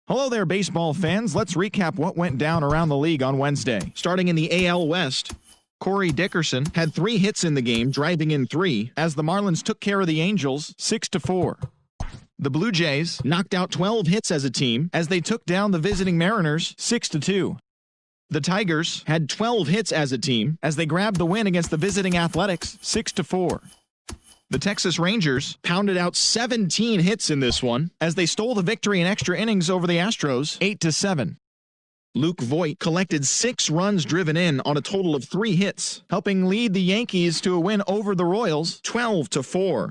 Hello there, baseball fans. Let's recap what went down around the league on Wednesday. Starting in the AL West, Corey Dickerson had 3 hits in the game, driving in 3, as the Marlins took care of the Angels 6-4. The Blue Jays knocked out 12 hits as a team as they took down the visiting Mariners 6-2. The Tigers had 12 hits as a team as they grabbed the win against the visiting Athletics 6-4. The Texas Rangers pounded out 17 hits in this one as they stole the victory in extra innings over the Astros 8-7. Luke Voit collected 6 runs driven in on a total of 3 hits, helping lead the Yankees to a win over the Royals 12-4.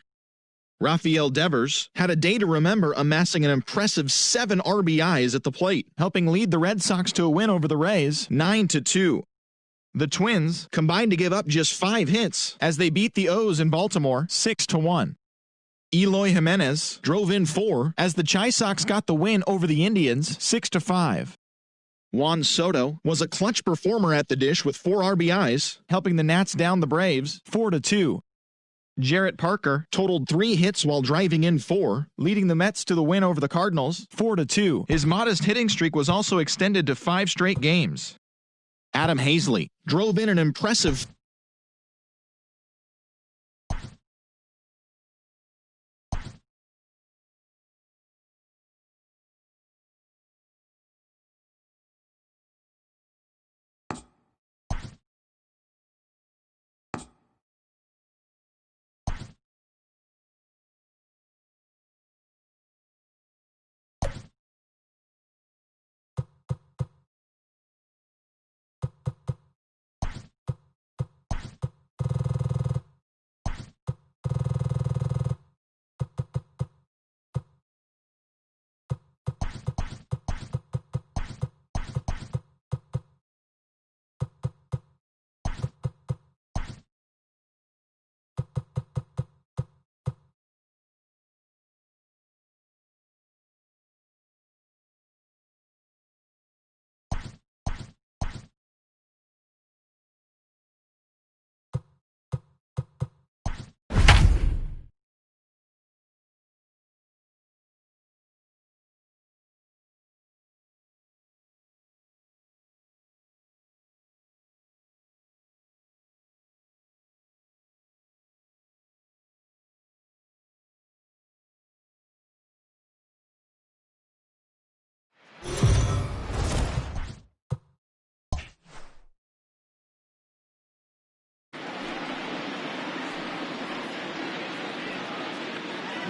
Rafael Devers had a day to remember, amassing an impressive 7 RBIs at the plate, helping lead the Red Sox to a win over the Rays 9-2. The Twins combined to give up just 5 hits as they beat the O's in Baltimore 6-1. Eloy Jimenez drove in 4 as the Chi Sox got the win over the Indians 6-5. Juan Soto was a clutch performer at the dish with 4 RBIs, helping the Nats down the Braves 4-2. Jarrett Parker totaled 3 hits while driving in 4, leading the Mets to the win over the Cardinals 4-2. His modest hitting streak was also extended to 5 straight games. Adam Hazley drove in an impressive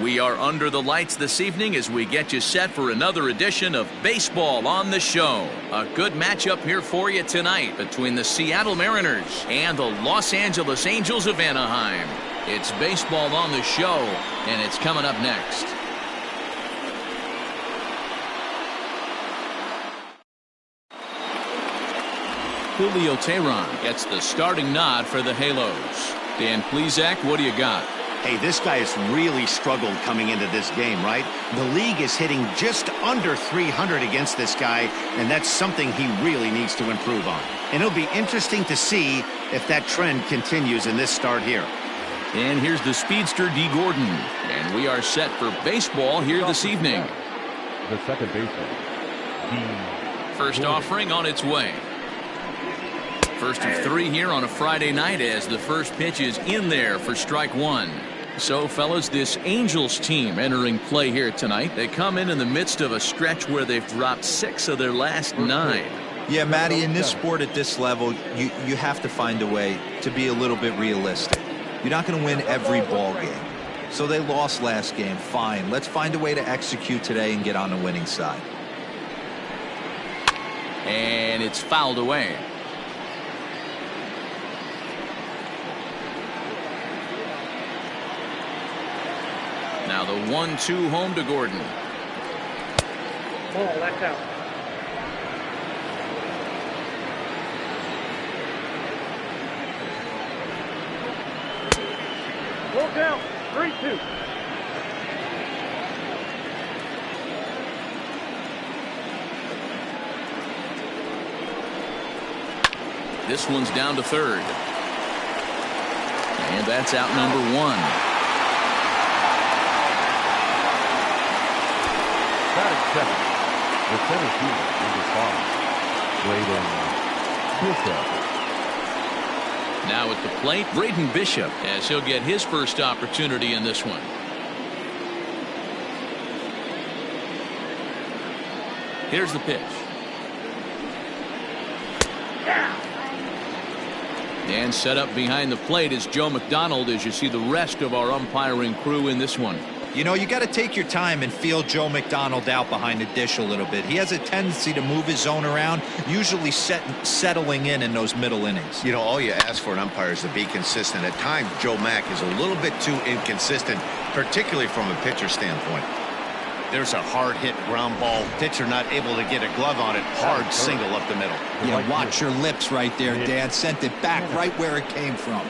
We are under the lights this evening as we get you set for another edition of Baseball on the Show. A good matchup here for you tonight between the Seattle Mariners and the Los Angeles Angels of Anaheim. It's Baseball on the Show, and it's coming up next. Julio Teheran gets the starting nod for the Halos. Dan Plesac, what do you got? Hey, this guy has really struggled coming into this game, right? The league is hitting just under 300 against this guy, and that's something he really needs to improve on. And it'll be interesting to see if that trend continues in this start here. And here's the speedster, D. Gordon. And we are set for baseball here this evening. The second baseman, D. First offering on its way. First of 3 here on a Friday night as the first pitch is in there for strike 1. So, fellas, this Angels team entering play here tonight. They come in the midst of a stretch where they've dropped 6 of their last 9. Yeah, Matty, in this sport at this level, you have to find a way to be a little bit realistic. You're not going to win every ball game. So they lost last game. Fine. Let's find a way to execute today and get on the winning side. And it's fouled away. Now the 1-2 home to Gordon. Ball, that's out. Ball down, 3-2. This one's down to third. And that's out number 1. Batting second, the center fielder, number 5, Braden Bishop. Now at the plate, Braden Bishop, as he'll get his first opportunity in this one. Here's the pitch. And set up behind the plate is Joe McDonald as you see the rest of our umpiring crew in this one. You know, you got to take your time and feel Joe McDonald out behind the dish a little bit. He has a tendency to move his zone around, usually settling in those middle innings. You know, all you ask for an umpire is to be consistent. At times, Joe Mack is a little bit too inconsistent, particularly from a pitcher standpoint. There's a hard hit ground ball. Pitcher not able to get a glove on it. Hard single up the middle. Yeah, watch your lips right there, Dan. Sent it back right where it came from.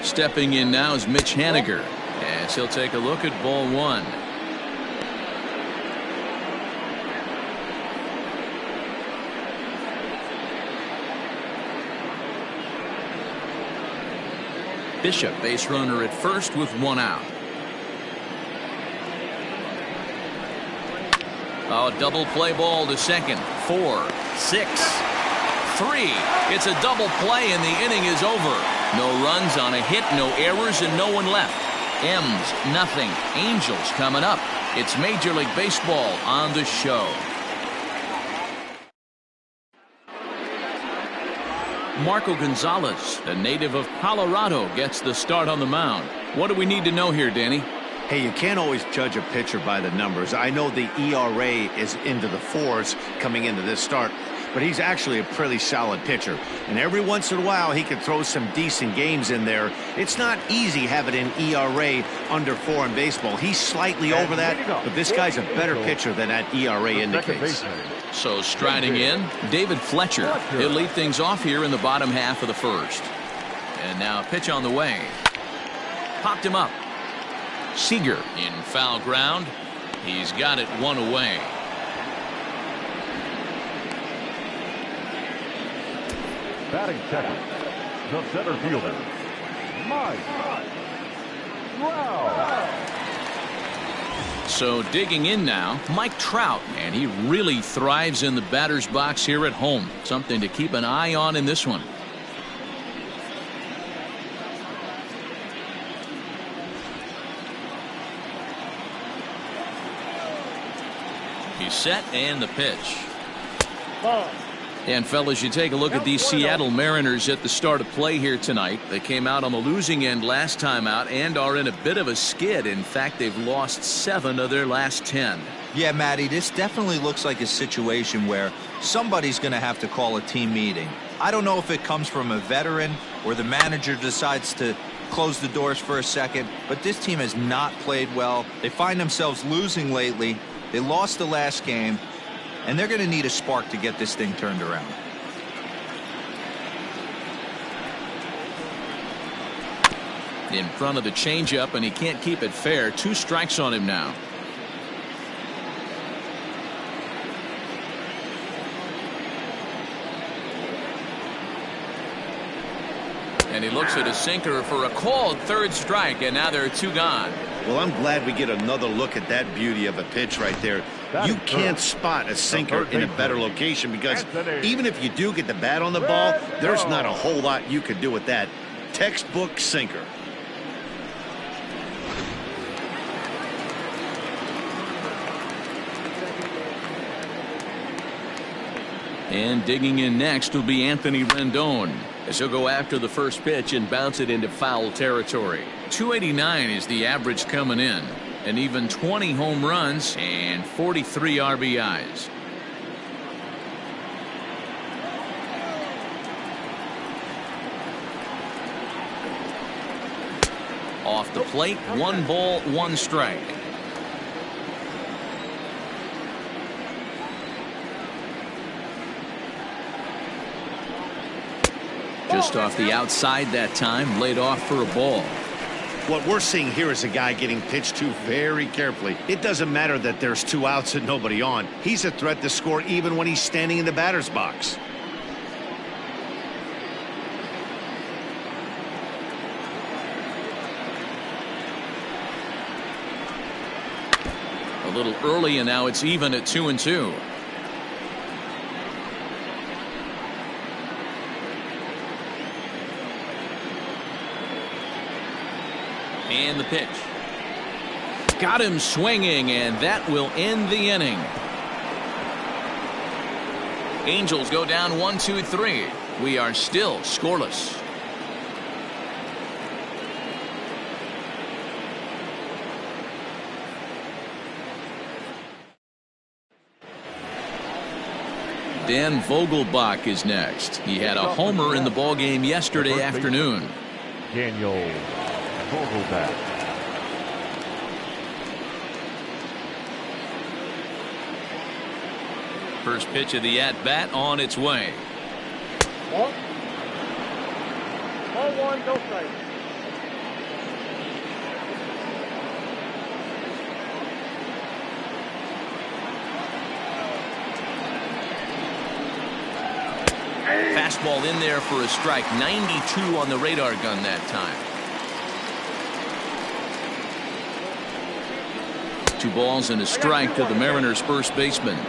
Stepping in now is Mitch Haniger as he'll take a look at ball 1. Bishop, base runner at first with 1 out. A double play ball to second. 4, 6, 3. It's a double play and the inning is over. No runs on a hit, no errors, and no one left. M's, nothing. Angels coming up. It's Major League Baseball on the show. Marco Gonzalez, a native of Colorado, gets the start on the mound. What do we need to know here, Danny? Hey, you can't always judge a pitcher by the numbers. I know the ERA is into the 4s coming into this start, but he's actually a pretty solid pitcher. And every once in a while, he can throw some decent games in there. It's not easy having an ERA under 4 in baseball. He's slightly over that, but this guy's a better pitcher than that ERA indicates. So striding in, David Fletcher. He'll lead things off here in the bottom half of the first. And now a pitch on the way. Popped him up. Seager in foul ground. He's got it 1 away. Batting second, the center fielder, Mike Trout. So digging in now, Mike Trout, and he really thrives in the batter's box here at home. Something to keep an eye on in this one. He's set and the pitch. And fellas, you take a look at these Seattle Mariners at the start of play here tonight. They came out on the losing end last time out and are in a bit of a skid. In fact, they've lost 7 of their last 10. Yeah, Matty, this definitely looks like a situation where somebody's going to have to call a team meeting. I don't know if it comes from a veteran or the manager decides to close the doors for a second, but this team has not played well. They find themselves losing lately. They lost the last game. And they're going to need a spark to get this thing turned around. In front of the changeup, and he can't keep it fair. 2 strikes on him now. And he looks at a sinker for a called 3rd strike, and now there are 2 gone. Well, I'm glad we get another look at that beauty of a pitch right there. You can't spot a sinker in a better location because even if you do get the bat on the ball, there's not a whole lot you can do with that. Textbook sinker. And digging in next will be Anthony Rendon, as he'll go after the first pitch and bounce it into foul territory. 289 is the average coming in, and even 20 home runs and 43 RBIs. Off the plate, 1 ball, 1 strike. Just off the outside that time, laid off for a ball. What we're seeing here is a guy getting pitched to very carefully. It doesn't matter that there's 2 outs and nobody on. He's a threat to score even when he's standing in the batter's box. little early, and now it's even at 2-2. And the pitch. Got him swinging, and that will end the inning. Angels go down 1-2-3. We are still scoreless. Dan Vogelbach is next. He had a homer in the ballgame yesterday afternoon. Daniel Vogelbach. First pitch of the at-bat on its way. Ball 1, no strike. Fastball in there for a strike. 92 on the radar gun that time. 2 balls and a strike to the Mariners' first baseman.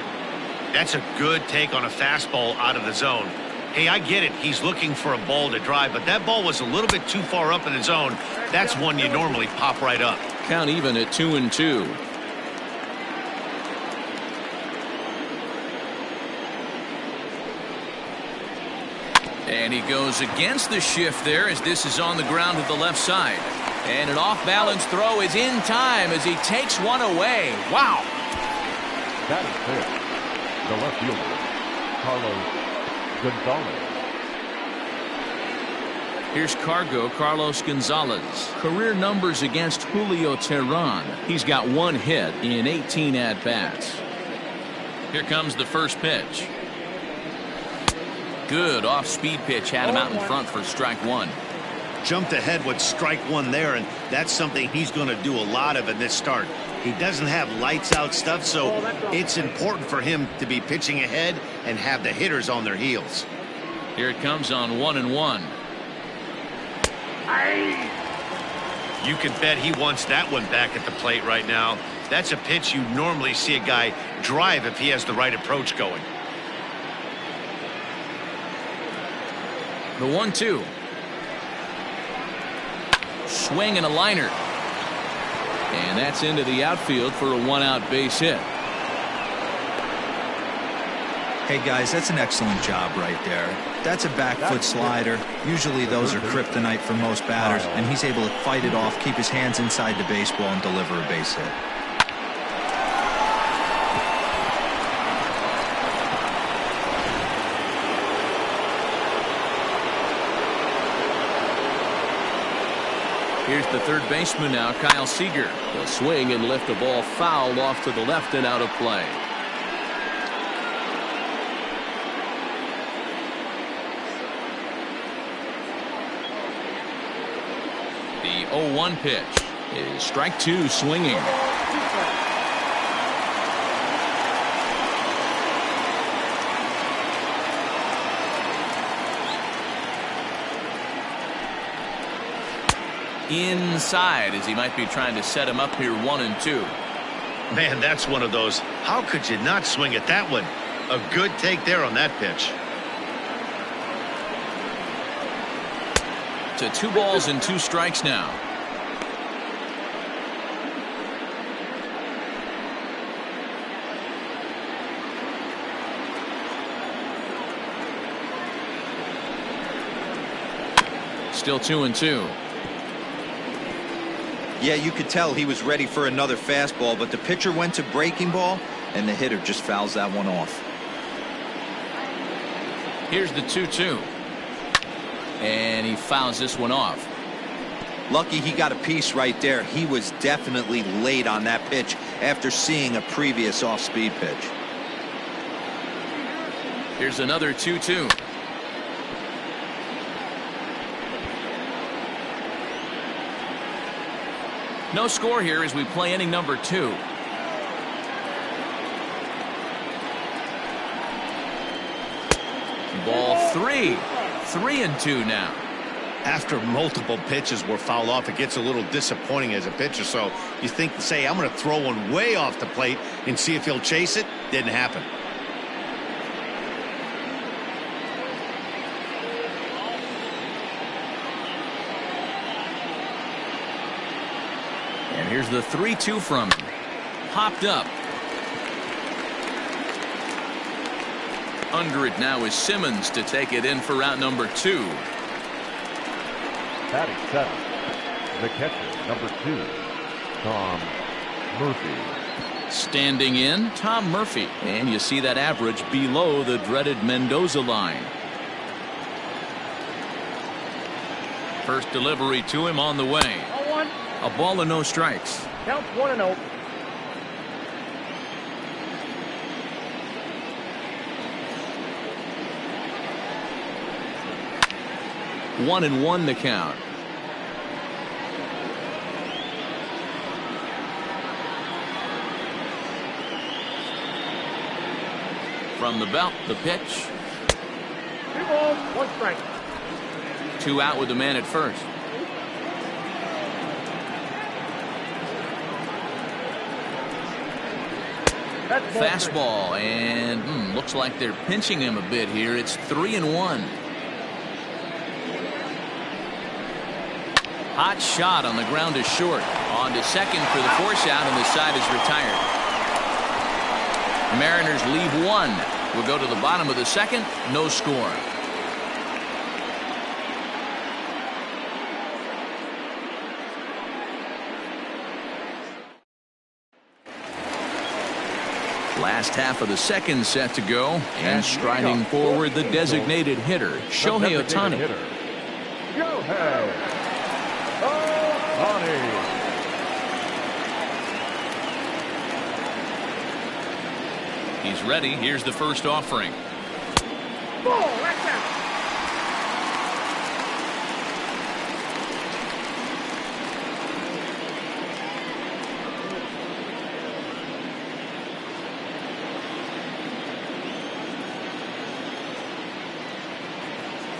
That's a good take on a fastball out of the zone. Hey, I get it. He's looking for a ball to drive, but that ball was a little bit too far up in the zone. That's one you normally pop right up. Count even at 2-2. And he goes against the shift there as this is on the ground to the left side. And an off-balance throw is in time as he takes one away. Wow. That is fair. The left fielder, Carlos Gonzalez. Here's Carlos Gonzalez. Career numbers against Julio Teheran. He's got 1 hit in 18 at-bats. Here comes the first pitch. Good off-speed pitch. Had him out in front for strike 1. Jumped ahead with strike 1 there, and that's something he's going to do a lot of in this start. He doesn't have lights-out stuff, so it's important for him to be pitching ahead and have the hitters on their heels. Here it comes on 1-1. You can bet he wants that one back at the plate right now. That's a pitch you normally see a guy drive if he has the right approach going. The 1-2. Swing and a liner. And that's into the outfield for a 1-out base hit. Hey guys, that's an excellent job right there. That's a back foot slider. Usually those are kryptonite for most batters, and he's able to fight it off, keep his hands inside the baseball, and deliver a base hit. Here's the third baseman now, Kyle Seager. He'll swing and lift a ball foul off to the left and out of play. The 0-1 pitch is strike 2 swinging. Inside as he might be trying to set him up here 1-2. Man, that's one of those. How could you not swing at that one? A good take there on that pitch. To 2 balls and 2 strikes now. Still 2-2. Yeah, you could tell he was ready for another fastball, but the pitcher went to breaking ball, and the hitter just fouls that one off. Here's the 2-2. And he fouls this one off. Lucky he got a piece right there. He was definitely late on that pitch after seeing a previous off-speed pitch. Here's another 2-2. No score here as we play inning number 2. Ball 3. 3-2 now. After multiple pitches were fouled off, it gets a little disappointing as a pitcher. So you think, say, I'm going to throw one way off the plate and see if he'll chase it. Didn't happen. And here's the 3-2 from him. Popped up. Under it now is Simmons to take it in for out number 2. Batting seventh, the catcher, number 2, Tom Murphy. Standing in, Tom Murphy. And you see that average below the dreaded Mendoza line. First delivery to him on the way. 0-1. A ball and no strikes. Counts 1-0. One and one the count. From the belt, the pitch. 2 balls, 1 strike. 2 out with the man at first. That's Fastball, and looks like they're pinching him a bit here. It's 3-1. Hot shot on the ground is short. On to second for the force out, and the side is retired. Mariners leave 1. We'll go to the bottom of the second. No score. Last half of the second set to go, and striding forward the designated hitter, Shohei Ohtani. Shohei Ohtani. He's ready. Here's the first offering. ball. That's out.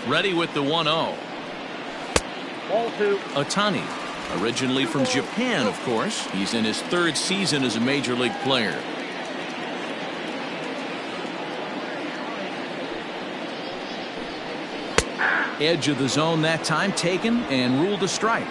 Ready with the 1-0. Ball 2. Ohtani, originally from Japan, of course. He's in his 3rd season as a major league player. Edge of the zone that time taken and ruled a strike.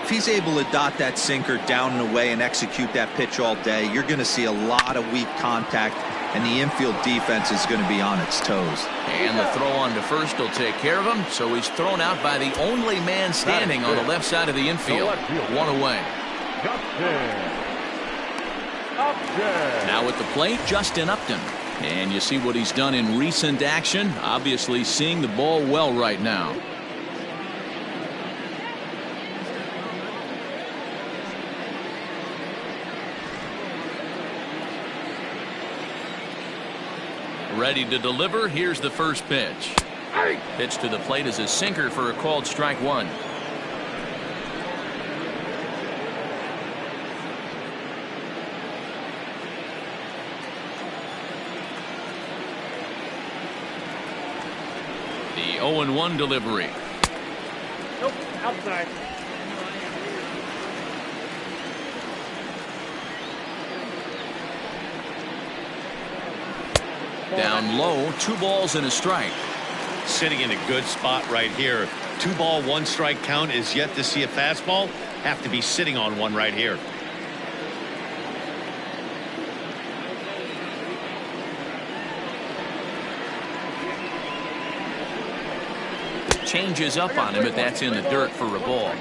If he's able to dot that sinker down and away and execute that pitch all day, you're going to see a lot of weak contact, and the infield defense is going to be on its toes. And the throw on to first will take care of him, so he's thrown out by the only man standing on the left side of the infield. 1 away. Now at the plate, Justin Upton. And you see what he's done in recent action. Obviously seeing the ball well right now. Ready to deliver. Here's the first pitch. Pitch to the plate is a sinker for a called strike 1. The 0-1 delivery. Nope, outside. Down low, 2 balls and a strike. Sitting in a good spot right here. 2 ball, 1 strike count is yet to see a fastball. Have to be sitting on one right here. Changes up on him, but that's in the dirt for a ball.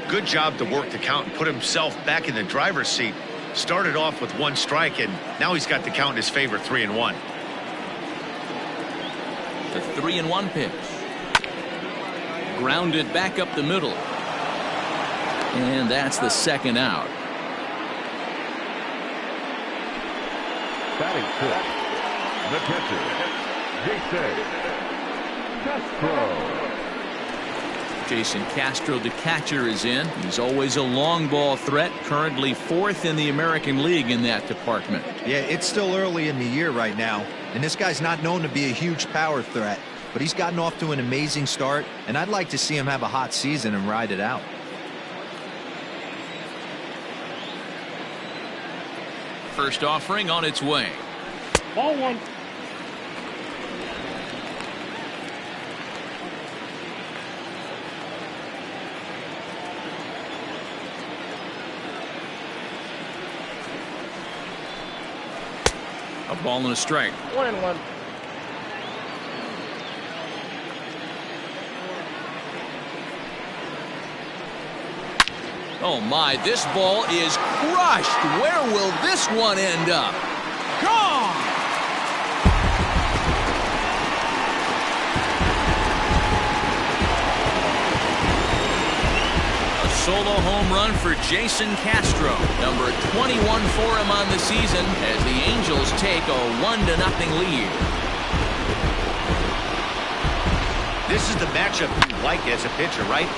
Good job to work the count and put himself back in the driver's seat. Started off with 1 strike, and now he's got the count in his favor, 3-1. The 3-1 pitch. Grounded back up the middle. And that's the second out. Batting 5th, the catcher, Jason Castro. Jason Castro, the catcher, is in. He's always a long ball threat. Currently 4th in the American League in that department. Yeah, it's still early in the year right now, and this guy's not known to be a huge power threat. but he's gotten off to an amazing start, and I'd like to see him have a hot season and ride it out. First offering on its way. Ball one. A ball and a strike. 1-1. Oh my, this ball is crushed. Where will this one end up? Gone! A solo home run for Jason Castro. Number 21 for him on the season as the Angels take a 1-0 lead. This is the matchup you like as a pitcher, right?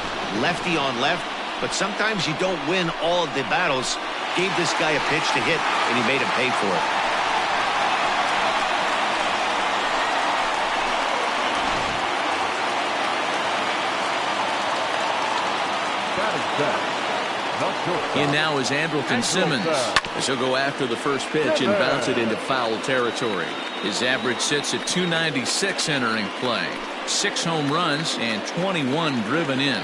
Lefty on left. But sometimes you don't win all of the battles. Gave this guy a pitch to hit, and he made him pay for it. In now is Andrelton Simmons as he'll go after the first pitch and bounce it into foul territory. His average sits at 296 entering play. 6 home runs and 21 driven in.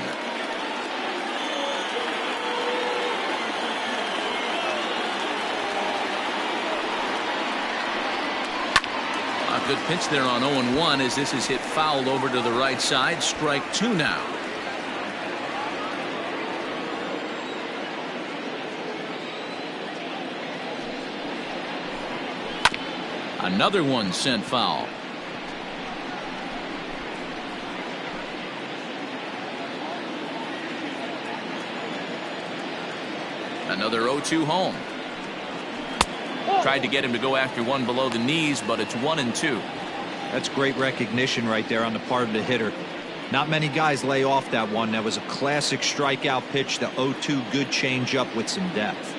A good pitch there on 0-1 as this is hit fouled over to the right side. Strike 2 now. Another one sent foul. Another 0-2 home. Tried to get him to go after one below the knees, but it's 1-2. That's great recognition right there on the part of the hitter. Not many guys lay off that one. That was a classic strikeout pitch. The 0-2 good changeup with some depth.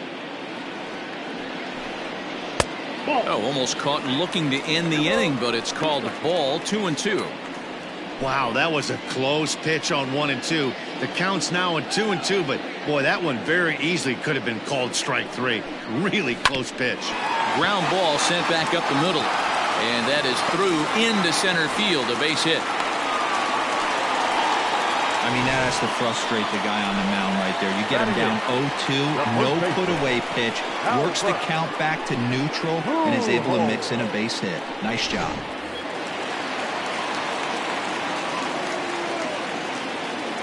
Oh, almost caught looking to end the inning, but it's called a ball. 2-2. Wow, that was a close pitch on 1-2. The count's now at 2-2, but boy, that one very easily could have been called strike 3. Really close pitch. Ground ball sent back up the middle, and that is through into center field. A base hit. I mean, that has to frustrate the guy on the mound right there. You get him down 0-2, no put away pitch, works the count back to neutral, and is able to mix in a base hit. Nice job.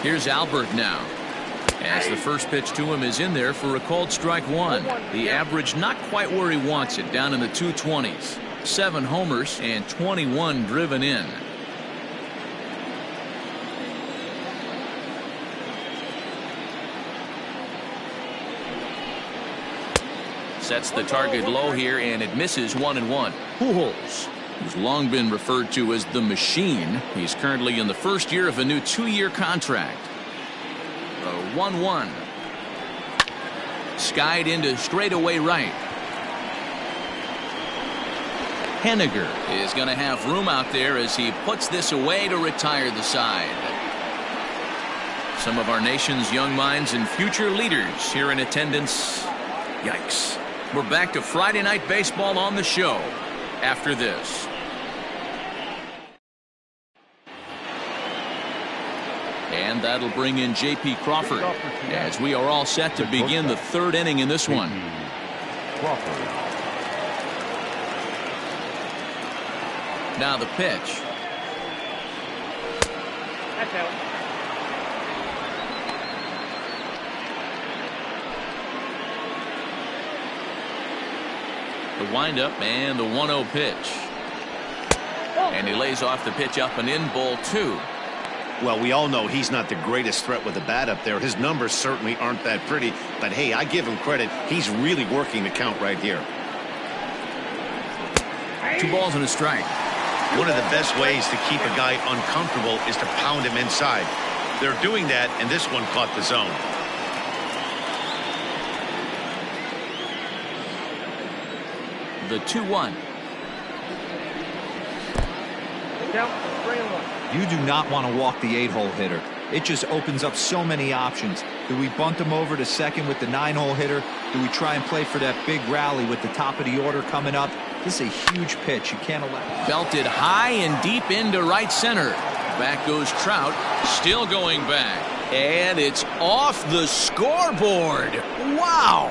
Here's Albert now, as the first pitch to him is in there for a called strike 1. The average not quite where he wants it, down in the 220s. 7 homers and 21 driven in. Sets the target low here, and it misses. 1-1. Pujols, who's long been referred to as the machine. He's currently in the first year of a new 2-year contract. 1-1. Skied into straightaway right. Henniger is going to have room out there as he puts this away to retire the side. Some of our nation's young minds and future leaders here in attendance. Yikes. We're back to Friday Night Baseball on the show after this. And that'll bring in J.P. Crawford as we are all set to begin the 3rd inning in this one. Now the pitch. That's out. The windup and the 1-0 pitch. And he lays off the pitch up and in. Ball 2. Well, we all know he's not the greatest threat with the bat up there. His numbers certainly aren't that pretty. But, hey, I give him credit. He's really working the count right here. 2 balls and a strike. One of the best ways to keep a guy uncomfortable is to pound him inside. They're doing that, and this one caught the zone. The 2-1. Count 3-1. You do not want to walk the 8-hole hitter. It just opens up so many options. Do we bunt him over to second with the 9-hole hitter? Do we try and play for that big rally with the top of the order coming up? This is a huge pitch. You can't allow. Belted high and deep into right center. Back goes Trout, still going back. And it's off the scoreboard. Wow!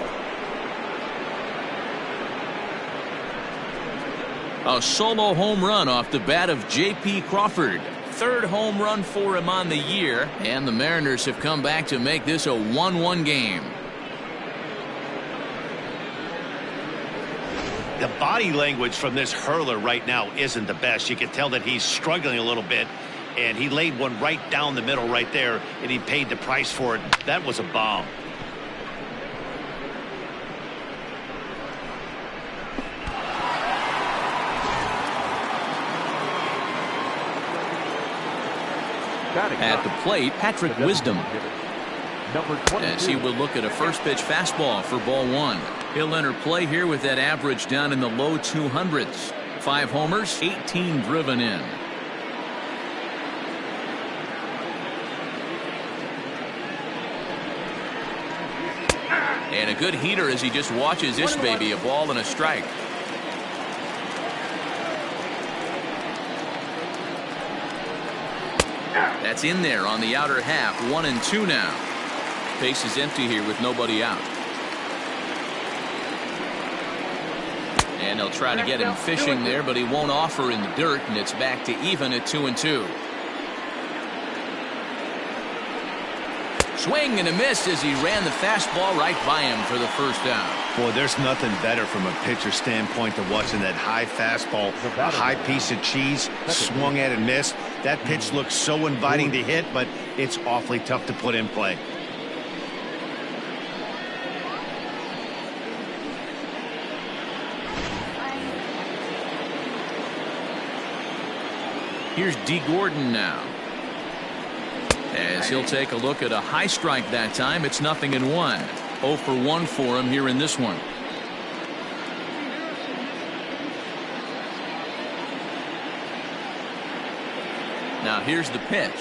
A solo home run off the bat of J.P. Crawford. Third home run for him on the year, and the Mariners have come back to make this a 1-1 game. The body language from this hurler right now isn't the best. You can tell that he's struggling a little bit, and he laid one right down the middle right there, and he paid the price for it. That was a bomb. At the plate, Patrick Wisdom, Number 22. as he will look at a first pitch fastball for ball one. He'll enter play here with that average down in the low 200s. 5 homers, 18 driven in. And a good heater as he just watches this baby, a ball and a strike. That's in there on the outer half. 1-2 now. Base is empty here with nobody out. And they'll try to get him fishing there, but he won't offer in the dirt, and it's back to even at 2-2. Swing and a miss as he ran the fastball right by him for the first out. Boy, there's nothing better from a pitcher standpoint than watching that high fastball, a high piece of cheese, swung at and missed. That pitch looks so inviting to hit, but it's awfully tough to put in play. Here's D. Gordon now, as he'll take a look at a high strike that time. It's 0-1. 0 for 1 for him here in this one. Now here's the pitch.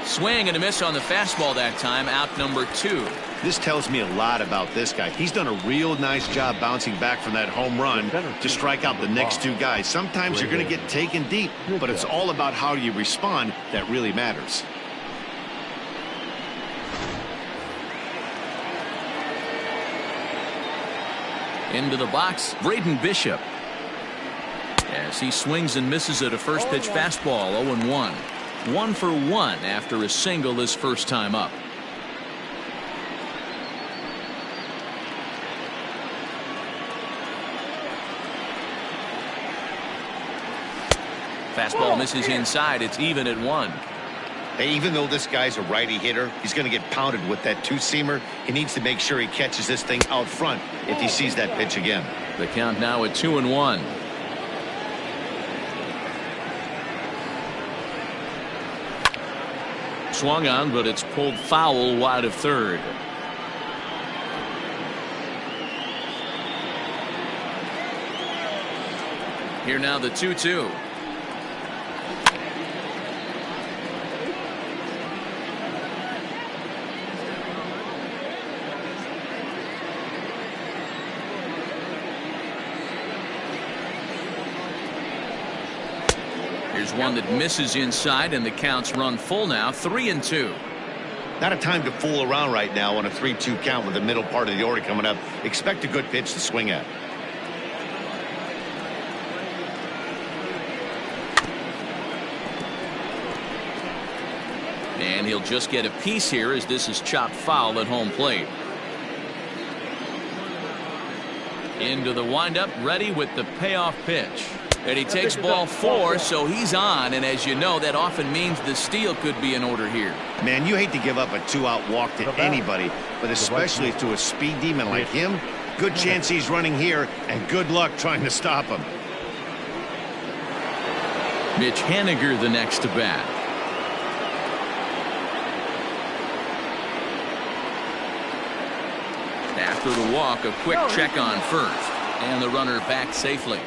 Swing and a miss on the fastball that time. Out number 2. This tells me a lot about this guy. He's done a real nice job bouncing back from that home run to strike out the next 2 guys. Sometimes you're going to get taken deep, but it's all about how you respond that really matters. Into the box, Braden Bishop, as he swings and misses at a first pitch fastball. 0-1. 1 for 1 after a single his first time up. Fastball misses inside. It's even at 1. Hey, even though this guy's a righty hitter, he's going to get pounded with that 2-seamer. He needs to make sure he catches this thing out front if he sees that pitch again. The count now at 2-1. Swung on, but it's pulled foul wide of third. Here now the 2-2. Here's one that misses inside, and the count's run full now. 3-2. Not a time to fool around right now on a 3-2 count with the middle part of the order coming up. Expect a good pitch to swing at. And he'll just get a piece here as this is chopped foul at home plate. Into the windup, ready with the payoff pitch. And he takes ball 4, so he's on. And as you know, that often means the steal could be in order here. Man, you hate to give up a 2-out walk to anybody, but especially to a speed demon like him. Good chance he's running here, and good luck trying to stop him. Mitch Haniger the next to bat. After the walk, a quick check on first, and the runner back safely.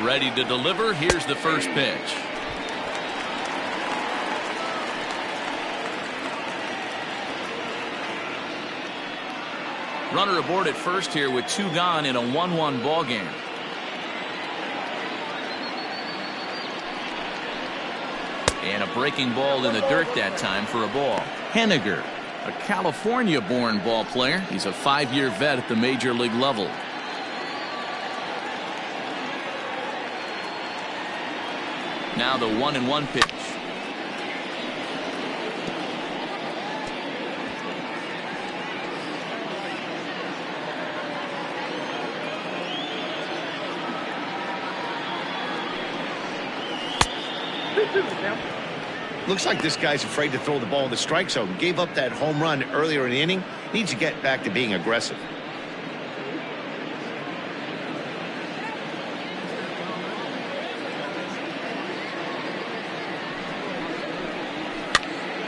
Ready to deliver. Here's the first pitch. Runner aboard at first here with 2 gone in a 1-1 ball game. And a breaking ball in the dirt that time for a ball. Haniger, a California-born ball player. He's a 5-year vet at the major league level. Now the 1-1 pitch. Looks like this guy's afraid to throw the ball in the strike zone. Gave up that home run earlier in the inning. Needs to get back to being aggressive.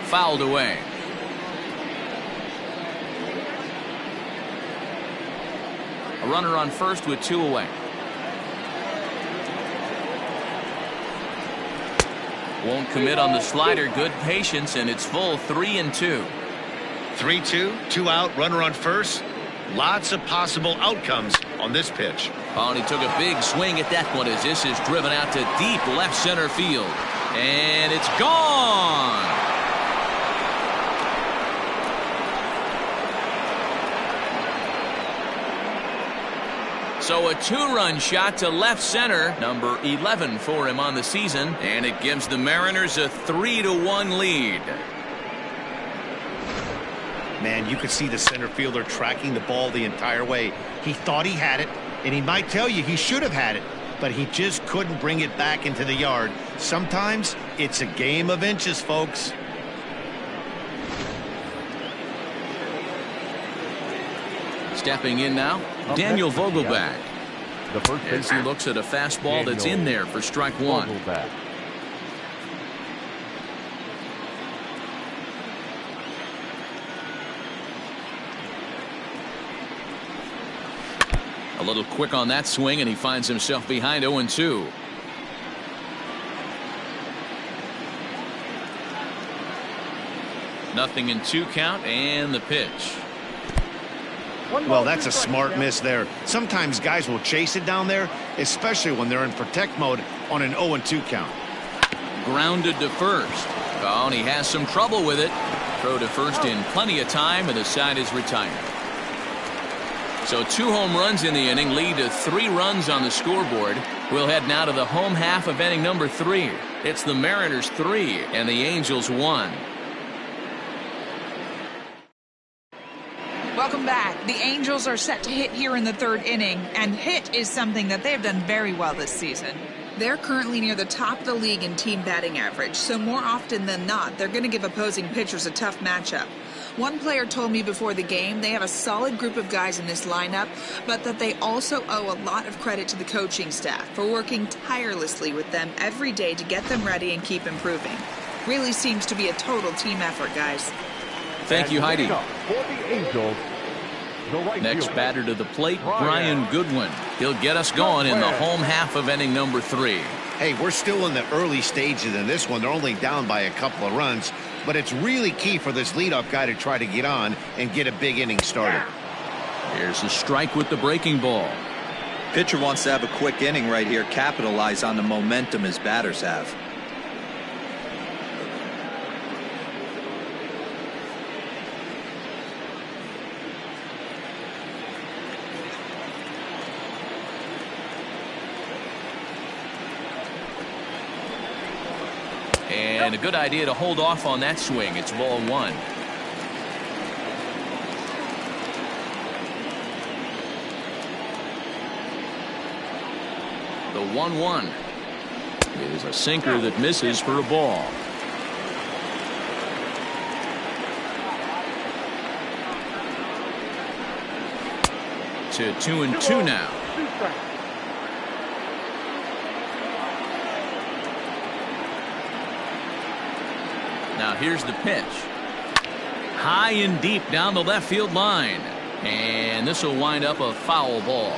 Fouled away. A runner on first with 2 away. Won't commit on the slider. Good patience, and it's full. 3-2. 3-2, 2 out, runner on first. Lots of possible outcomes on this pitch. Oh, and he took a big swing at that one as this is driven out to deep left center field. And it's gone. So a 2-run shot to left center, number 11 for him on the season, and it gives the Mariners a 3-1 lead. Man, you could see the center fielder tracking the ball the entire way. He thought he had it, and he might tell you he should have had it, but he just couldn't bring it back into the yard. Sometimes it's a game of inches, folks. Stepping in now, Daniel Vogelback. The first As he looks at a fastball that's in there for strike 1. Vogelback. A little quick on that swing, and he finds himself behind 0-2. Nothing in 2 count, and the pitch. Well, that's a smart miss there. Sometimes guys will chase it down there, especially when they're in protect mode on an 0-2 count. Grounded to first. Oh, and he has some trouble with it. Throw to first in plenty of time, and the side is retired. So 2 home runs in the inning lead to 3 runs on the scoreboard. We'll head now to the home half of inning number 3. It's the Mariners 3 and the Angels 1. Welcome back. The Angels are set to hit here in the 3rd inning, and hit is something that they've done very well this season. They're currently near the top of the league in team batting average, so more often than not, they're going to give opposing pitchers a tough matchup. One player told me before the game they have a solid group of guys in this lineup, but that they also owe a lot of credit to the coaching staff for working tirelessly with them every day to get them ready and keep improving. Really seems to be a total team effort, guys. Thank you, Heidi. For the Angels, the right Next fielder, batter to the plate, Brian Goodwin. He'll get us going in the home half of inning number 3. Hey, we're still in the early stages in this one. They're only down by a couple of runs, but it's really key for this leadoff guy to try to get on and get a big inning started. Here's a strike with the breaking ball. Pitcher wants to have a quick inning right here, capitalize on the momentum his batters have. And a good idea to hold off on that swing. It's ball 1. The 1-1 is a sinker that misses for a ball. to 2-2 now. Now here's the pitch. High and deep down the left field line. And this will wind up a foul ball.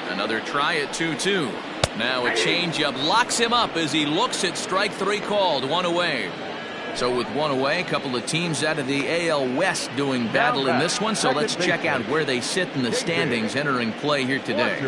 Another try at 2-2. Now a changeup locks him up as he looks at strike three called. One away. So with one away, a couple of teams out of the AL West doing battle in this one. So let's check out where they sit in the standings entering play here today.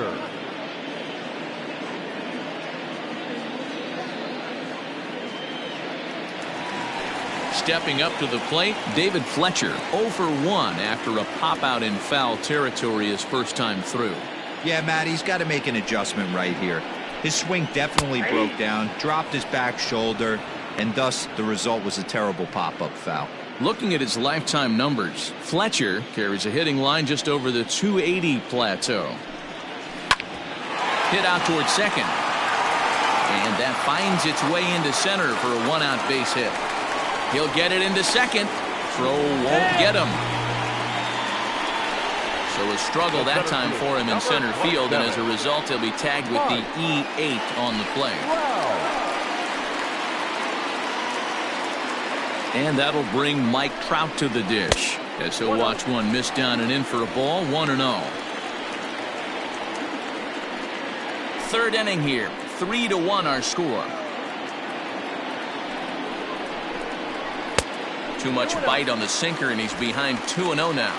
Stepping up to the plate, David Fletcher 0 for 1 after a pop out in foul territory his first time through. Yeah, Matt, he's got to make an adjustment right here. His swing definitely broke down, dropped his back shoulder, and thus the result was a terrible pop-up foul. Looking at his lifetime numbers, Fletcher carries a hitting line just over the 280 plateau. Hit out towards second. And that finds its way into center for a one-out base hit. He'll get it into second. Throw won't get him. So a struggle that time for him in center field, and as a result, he'll be tagged with the E8 on the play. And that'll bring Mike Trout to the dish as he'll watch one miss down and in for a ball. 1-0. Third inning here. 3-1 our score. Too much bite on the sinker, and he's behind 2-0 now.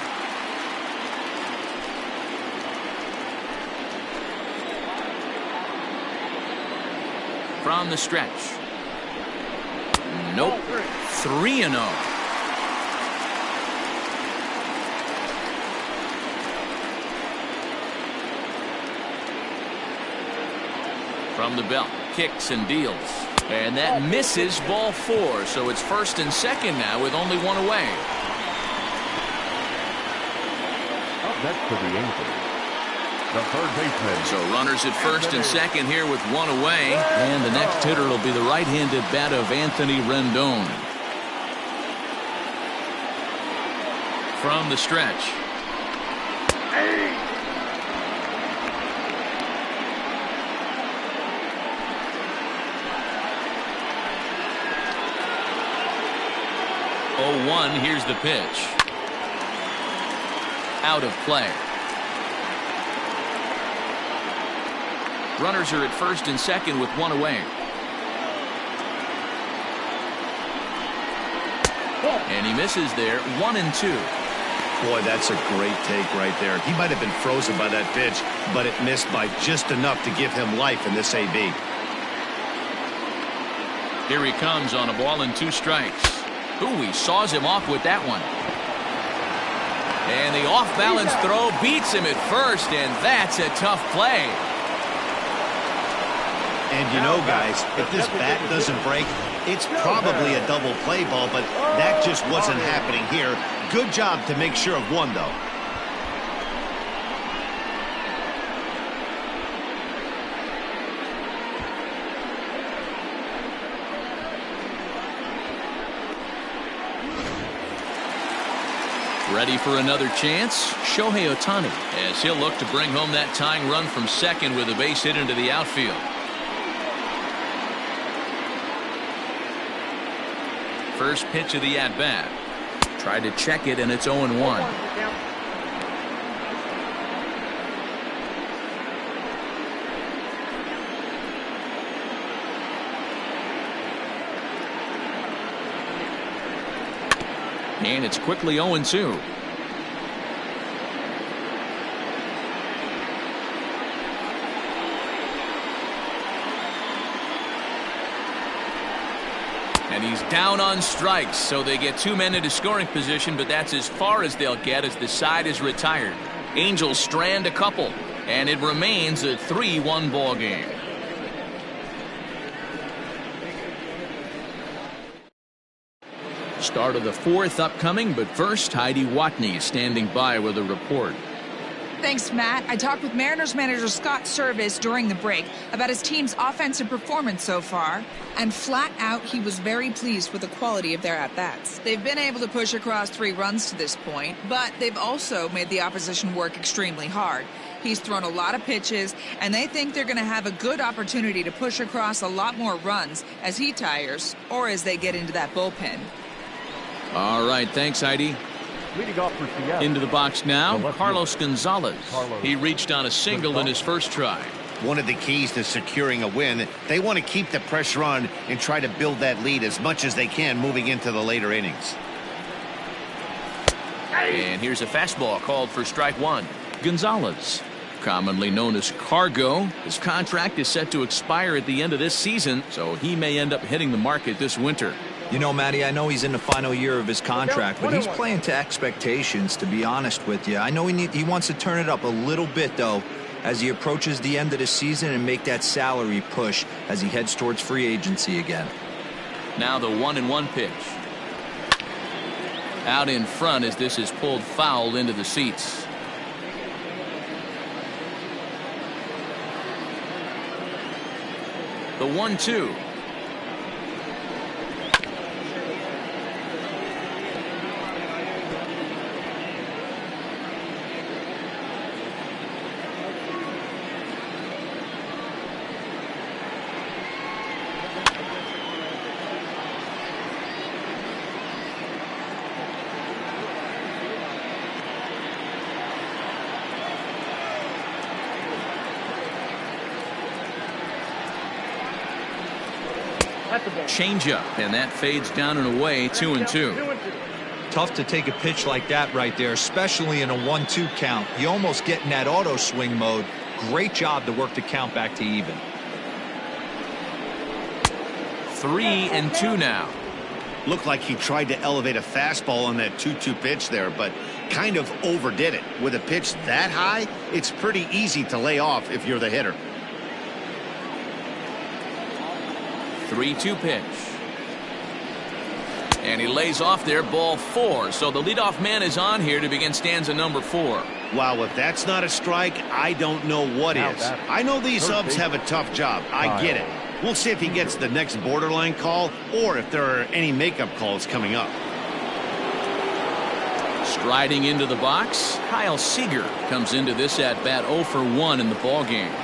From the stretch. Nope. 3-0. From the belt, kicks and deals. And that misses, ball 4. So it's first and second now with only one away. Up next to the Angels, the third baseman. So runners at first and second here with one away. And the next hitter will be the right-handed bat of Anthony Rendon. From the stretch. Oh, 1, here's the pitch. Out of play. Runners are at first and second with one away. And he misses there. 1-2. Boy, that's a great take right there. He might have been frozen by that pitch, but it missed by just enough to give him life in this AB. Here he comes on a ball and 2 strikes. Ooh, he saws him off with that one. And the off-balance throw beats him at first, and that's a tough play. And you know, guys, if this bat doesn't break, it's probably a double play ball, but that just wasn't happening here. Good job to make sure of one, though. Ready for another chance? Shohei Ohtani, as he'll look to bring home that tying run from second with a base hit into the outfield. First pitch of the at-bat. Tried to check it, and it's 0-1. And it's quickly 0-2. And he's down on strikes, so they get 2 men into scoring position, but that's as far as they'll get as the side is retired. Angels strand a couple, and it remains a 3-1 ball game. Start of the 4th upcoming, but first Heidi Watney standing by with a report. Thanks, Matt. I talked with Mariners manager Scott Service during the break about his team's offensive performance so far, and flat out, he was very pleased with the quality of their at-bats. They've been able to push across 3 runs to this point, but they've also made the opposition work extremely hard. He's thrown a lot of pitches, and they think they're going to have a good opportunity to push across a lot more runs as he tires or as they get into that bullpen. All right, thanks, Heidi. Leading off for Seattle. Into the box now, The left Carlos fielder. Gonzalez. Carlos He reached on a single in his first try. One of the keys to securing a win, they want to keep the pressure on and try to build that lead as much as they can moving into the later innings. And here's a fastball called for strike 1. Gonzalez, commonly known as Cargo, his contract is set to expire at the end of this season, so he may end up hitting the market this winter. You know, Matty, I know he's in the final year of his contract, but he's playing to expectations, to be honest with you. I know he wants to turn it up a little bit, though, as he approaches the end of the season and make that salary push as he heads towards free agency again. Now the 1-1 pitch. Out in front as this is pulled foul into the seats. The 1-2. Changeup, and that fades down and away. 2-2. Tough to take a pitch like that right there, especially in a 1-2 count. You almost get in that auto swing mode. Great job to work the count back to even. 3-2 now. Looked like he tried to elevate a fastball on that 2-2 pitch there, but kind of overdid it. With a pitch that high, it's pretty easy to lay off if you're the hitter. 3-2 pitch. And he lays off there, ball 4. So the leadoff man is on here to begin stanza number 4. Wow, if that's not a strike, I don't know what is. I know these subs have a tough job. I get it. We'll see if he gets the next borderline call or if there are any makeup calls coming up. Striding into the box, Kyle Seager comes into this at bat 0 for 1 in the ball game.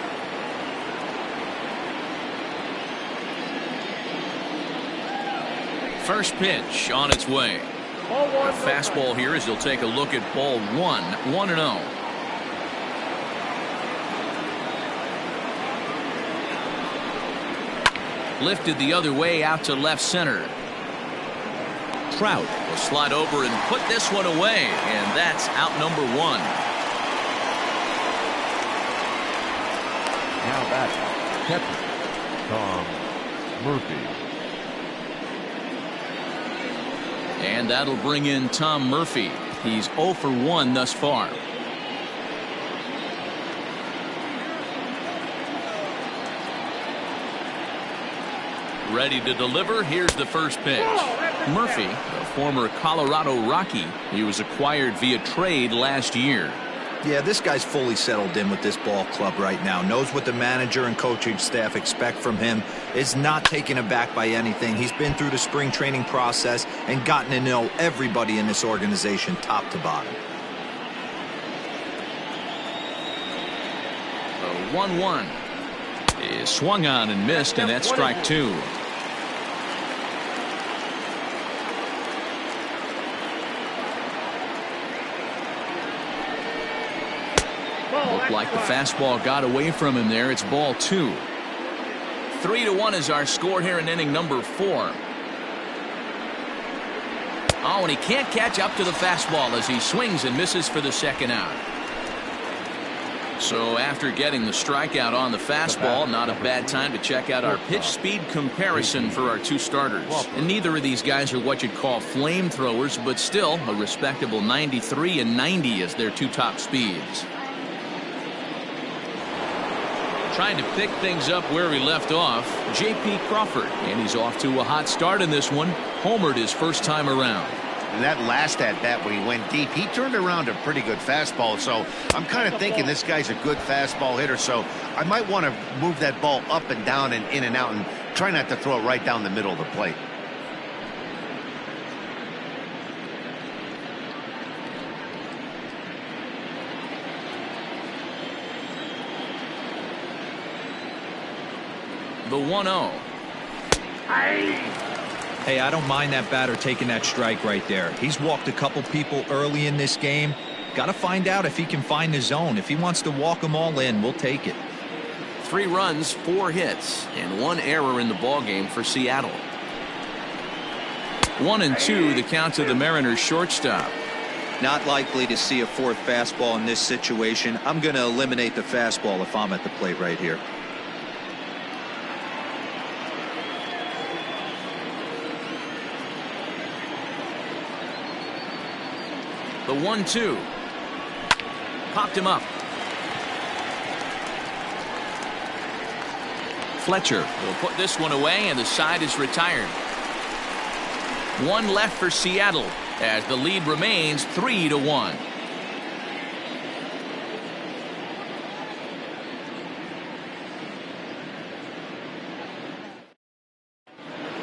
First pitch on its way. A fastball here as he'll take a look at ball 1. 1-0. Lifted the other way out to left center. Trout will slide over and put this one away, and that's out number 1. Now back, catcher Tom Murphy. And that'll bring in Tom Murphy. He's 0 for 1 thus far. Ready to deliver. Here's the first pitch. Murphy, a former Colorado Rocky. He was acquired via trade last year. Yeah, this guy's fully settled in with this ball club right now. Knows what the manager and coaching staff expect from him. Is not taken aback by anything. He's been through the spring training process and gotten to know everybody in this organization top to bottom. The 1-1 is swung on and missed, and that's strike 2. Looked like the fastball got away from him there. It's ball 2. 3-1 is our score here in inning number 4. Oh, and he can't catch up to the fastball as he swings and misses for the second out. So after getting the strikeout on the fastball, not a bad time to check out our pitch speed comparison for our 2 starters. And neither of these guys are what you'd call flamethrowers, but still a respectable 93 and 90 as their 2 top speeds. Trying to pick things up where we left off, J.P. Crawford, and he's off to a hot start in this one. Homered his first time around. And that last at-bat when he went deep, he turned around a pretty good fastball. So I'm kind of thinking this guy's a good fastball hitter. So I might want to move that ball up and down and in and out and try not to throw it right down the middle of the plate. The 1-0. Hey, I don't mind that batter taking that strike right there. He's walked a couple people early in this game. Got to find out if he can find the zone. If he wants to walk them all in, we'll take it. 3 runs, 4 hits, and 1 error in the ballgame for Seattle. 1-2, the count to the Mariners shortstop. Not likely to see a 4th fastball in this situation. I'm going to eliminate the fastball if I'm at the plate right here. The 1-2. Popped him up. Fletcher will put this one away, and the side is retired. 1 left for Seattle as the lead remains 3-1.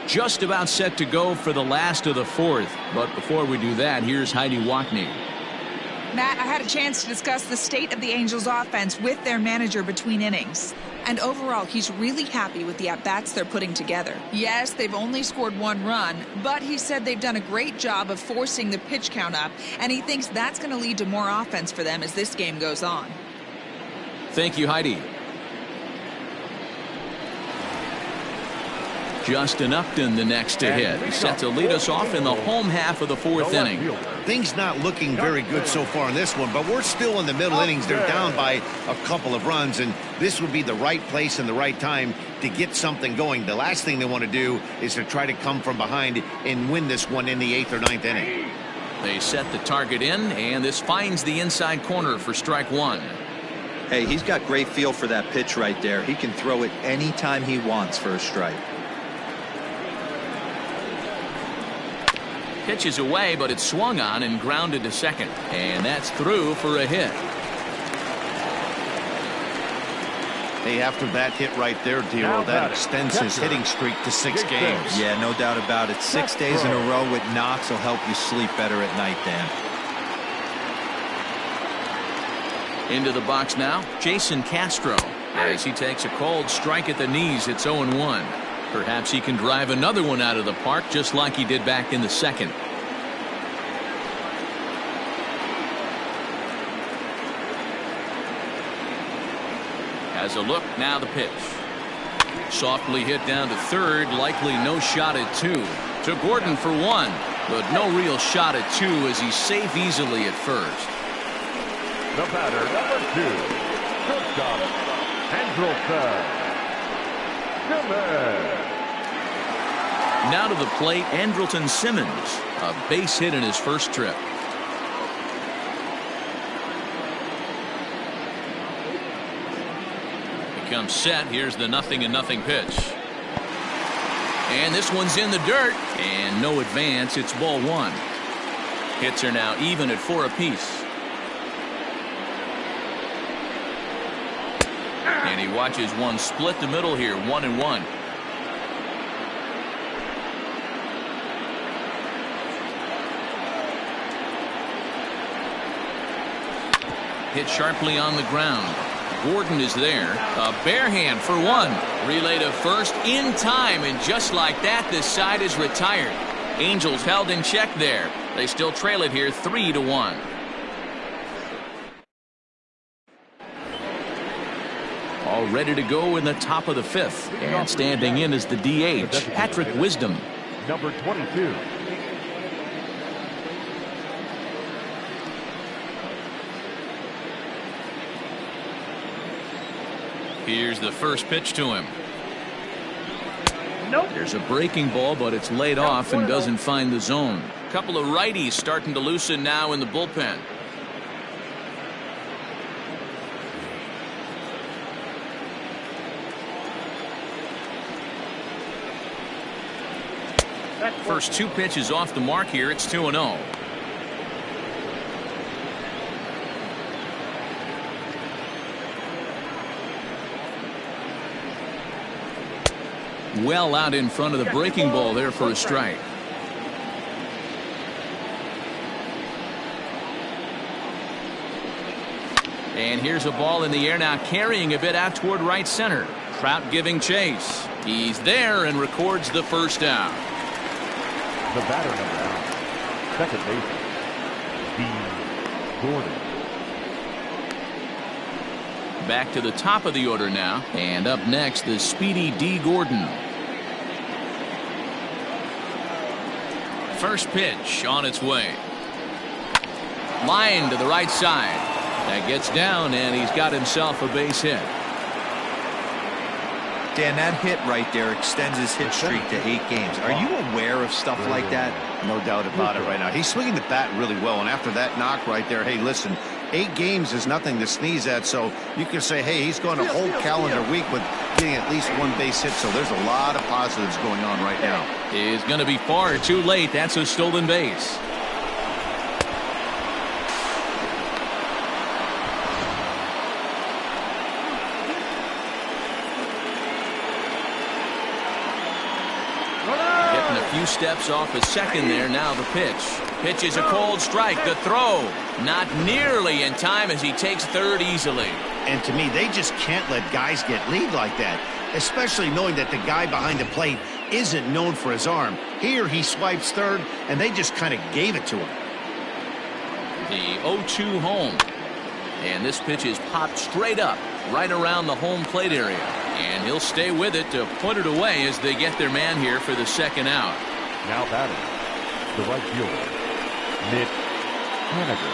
Just about set to go for the last of the 4th. But before we do that, here's Heidi Watney. Matt, I had a chance to discuss the state of the Angels offense with their manager between innings. And overall, he's really happy with the at-bats they're putting together. Yes, they've only scored 1 run, but he said they've done a great job of forcing the pitch count up, and he thinks that's going to lead to more offense for them as this game goes on. Thank you, Heidi. Justin Upton, the next to hit, set to lead us off in the home half of the 4th inning. Things not looking very good so far in this one, but we're still in the middle innings. They're down by a couple of runs, and this would be the right place and the right time to get something going. The last thing they want to do is to try to come from behind and win this one in the 8th or 9th inning. They set the target in, and this finds the inside corner for strike 1. Hey, he's got great feel for that pitch right there. He can throw it anytime he wants for a strike. Pitches away, but it's swung on and grounded to second. And that's through for a hit. Hey, after that hit right there, Dero, that extends his hitting streak to 6 games. Yeah, no doubt about it. 6 days in a row with knocks will help you sleep better at night, Dan. Into the box now, Jason Castro. As he takes a cold strike at the knees, it's 0-1. Perhaps he can drive another one out of the park just like he did back in the 2nd. As a look, now the pitch. Softly hit down to 3rd, likely no shot at 2. To Gordon for 1, but no real shot at 2 as he's safe easily at 1st. The batter, number 2, shortstop, Andrelton Simmons. Now to the plate, Andrelton Simmons, a base hit in his first trip. He comes set. Here's the 0-0 pitch. And this one's in the dirt, and no advance. It's ball 1. Hits are now even at 4 apiece. And he watches one split the middle here, 1-1. Hit sharply on the ground. Gordon is there. A bare hand for 1. Relay to first in time, and just like that, this side is retired. Angels held in check there. They still trail it here 3-1. All ready to go in the top of the 5th. And standing in is the DH, Patrick Wisdom. Number 22. Here's the first pitch to him. There's a breaking ball, but it's laid off and doesn't find the zone. A couple of righties starting to loosen now in the bullpen. First two pitches off the mark here. It's 2-0. Well out in front of the breaking ball there for a strike. And here's a ball in the air now, carrying a bit out toward right center. Trout giving chase. He's there and records the first out. The batter number out, second baseman, D. Gordon. Back to the top of the order now. And up next, the speedy D. Gordon. First pitch on its way. Line to the right side. That gets down, and he's got himself a base hit. Dan, that hit right there extends his hit streak to 8 games. Are you aware of stuff like that? No doubt about it right now. He's swinging the bat really well, and after that knock right there, hey, listen, 8 games is nothing to sneeze at, so you can say, hey, he's going a whole calendar week with getting at least 1 base hit, so there's a lot of positives going on right now. Is going to be far too late. That's a stolen base. Few steps off a second there. Now the pitch is a cold strike. The throw not nearly in time as he takes third easily. And to me, they just can't let guys get lead like that, especially knowing that the guy behind the plate isn't known for his arm. Here he swipes third, and they just kind of gave it to him. The 0-2 home, and this pitch is popped straight up right around the home plate area. And he'll stay with it to put it away as they get their man here for the second out. Now batting, the right fielder, Mitch Haniger.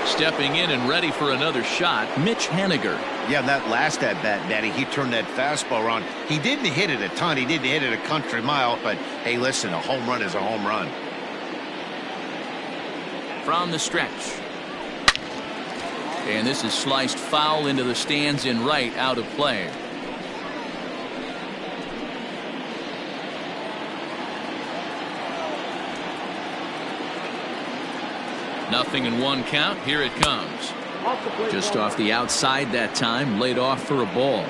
Stepping in and ready for another shot, Mitch Haniger. Yeah, that last at-bat, Matty, he turned that fastball around. He didn't hit it a ton. He didn't hit it a country mile. But, hey, listen, a home run is a home run. From the stretch. And this is sliced foul into the stands in right, out of play. Nothing in 1 count. Here it comes. Just off the outside that time, laid off for a ball.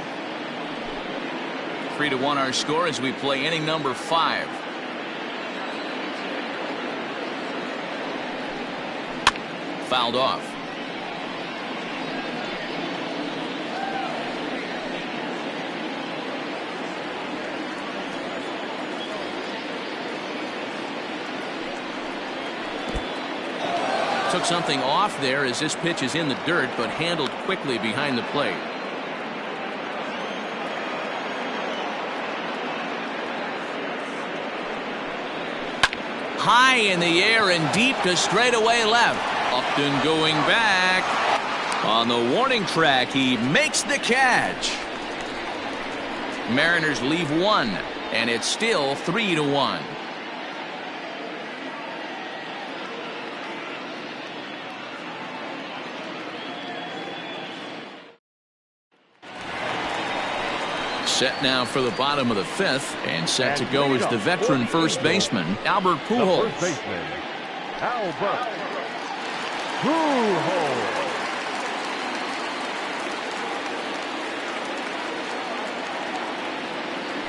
3-1 our score as we play inning number 5. Fouled off. Took something off there as this pitch is in the dirt, but handled quickly behind the plate. High in the air and deep to straightaway left. Upton going back. On the warning track, he makes the catch. Mariners leave 1, and it's still 3-1. Set now for the bottom of the 5th, and set to go is the veteran first baseman, Albert Pujols. The first baseman, Albert Pujols.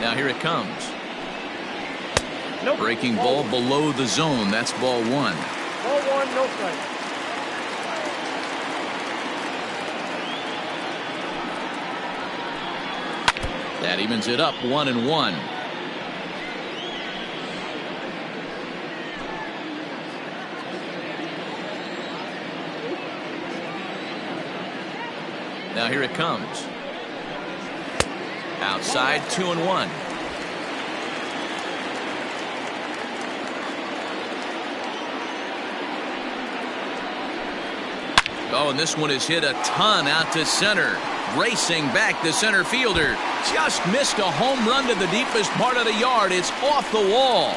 Now here it comes. Breaking ball below the zone. That's ball 1. Ball 1, no strike. That evens it up 1-1. Now here it comes. Outside 2-1. Oh, and this one is hit a ton out to center. Racing back, the center fielder just missed a home run to the deepest part of the yard. It's off the wall.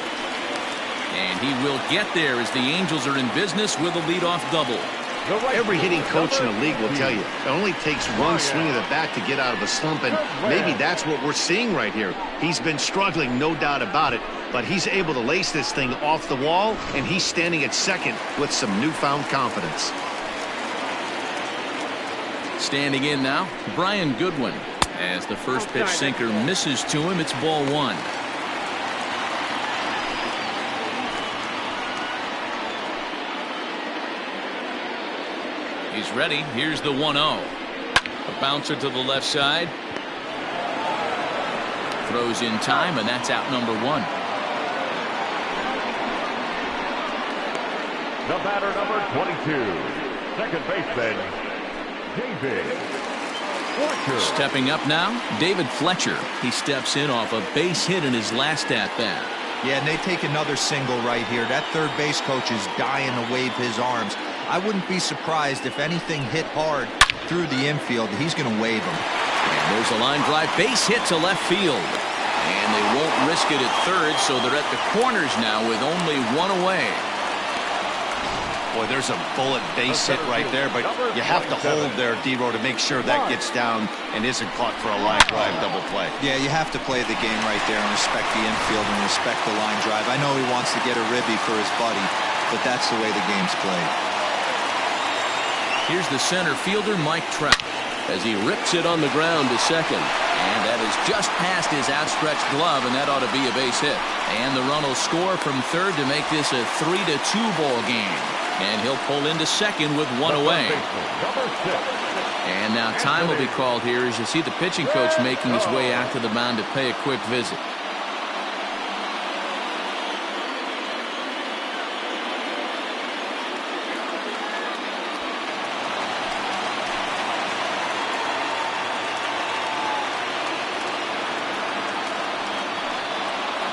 And he will get there as the Angels are in business with a leadoff double. Every hitting coach in the league will tell you it only takes one swing of the bat to get out of a slump, and maybe that's what we're seeing right here. He's been struggling, no doubt about it, but he's able to lace this thing off the wall, and he's standing at second with some newfound confidence. Standing in now, Brian Goodwin. As the first pitch sinker misses to him, it's ball one. He's ready. Here's the 1-0. A bouncer to the left side. Throws in time, and that's out number one. The batter, number 22, second baseman, David Fletcher. Stepping up now, David Fletcher. He steps in off a base hit in his last at-bat. Yeah, and they take another single right here. That third base coach is dying to wave his arms. I wouldn't be surprised if anything hit hard through the infield. He's going to wave them. And there's a line drive base hit to left field. And they won't risk it at third, so they're at the corners now with only one away. Boy, there's a bullet base hit right there, but you have to hold there, D-Row, to make sure that gets down and isn't caught for a line drive double play. Yeah, you have to play the game right there and respect the infield and respect the line drive. I know he wants to get a ribby for his buddy, but that's the way the game's played. Here's the center fielder, Mike Trout, as he rips it on the ground to second. And that is just past his outstretched glove, and that ought to be a base hit. And the run will score from third to make this a 3-2 ball game. And he'll pull into second with one away. And now time will be called here as you see the pitching coach making his way out to the mound to pay a quick visit.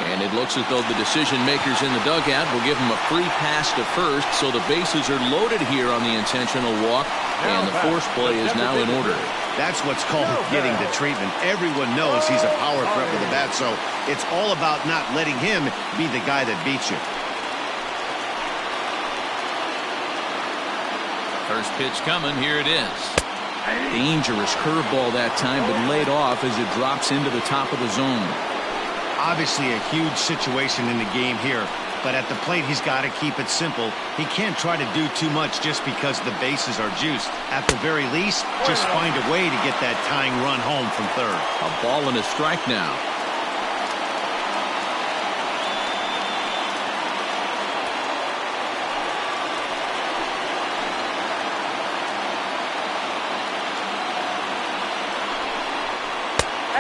And it looks as though the decision makers in the dugout will give him a free pass to first, so the bases are loaded here on the intentional walk, and the force play is now in order. That's what's called getting the treatment. Everyone knows he's a power threat with a bat, so it's all about not letting him be the guy that beats you. First pitch coming, here it is. Dangerous curveball that time, but laid off as it drops into the top of the zone. Obviously a huge situation in the game here, but at the plate he's got to keep it simple. He can't try to do too much just because the bases are juiced. At the very least, just find a way to get that tying run home from third. A ball and a strike now.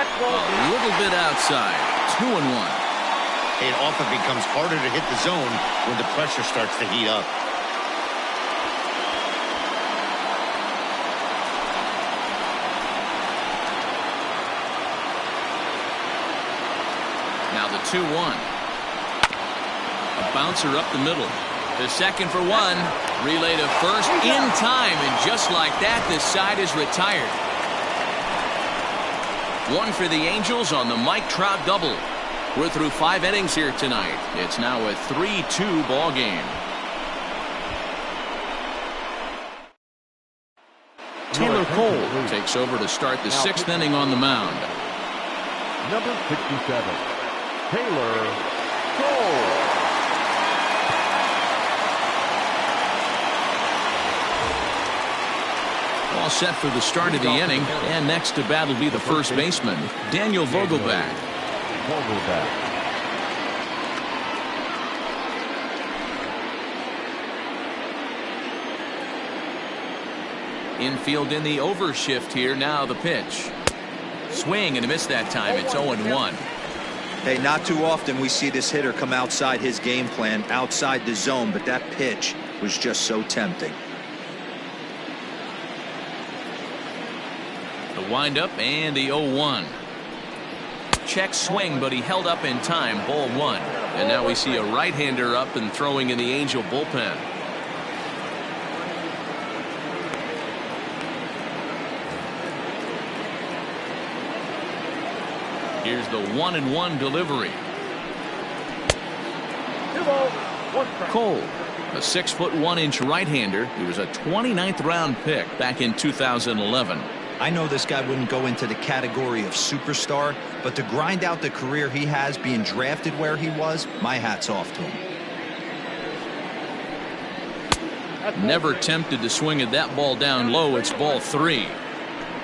A little bit outside. 2-1. It often becomes harder to hit the zone when the pressure starts to heat up. Now the 2-1. A bouncer up the middle. The second for one. Relay to first in time, and just like that, the side is retired. One for the Angels on the Mike Trout double. We're through 5 innings here tonight. It's now a 3-2 ball game. Taylor Cole takes over to start the 6th inning on the mound. Number 67, Taylor Cole. All set for the start of the inning, and next to bat will be the first baseman, Daniel Vogelbach. Infield in the overshift here. Now the pitch. Swing and a miss that time. It's 0-1. Hey, not too often we see this hitter come outside his game plan, outside the zone, but that pitch was just so tempting. The windup and the 0-1. Check swing, but he held up in time. Ball one. And now we see a right-hander up and throwing in the Angel bullpen. Here's the 1-1 delivery. Cole A 6'1" right-hander. He was a 29th round pick back in 2011. I know this guy wouldn't go into the category of superstar, but to grind out the career he has being drafted where he was, my hat's off to him. Never tempted to swing at that ball down low. It's ball 3.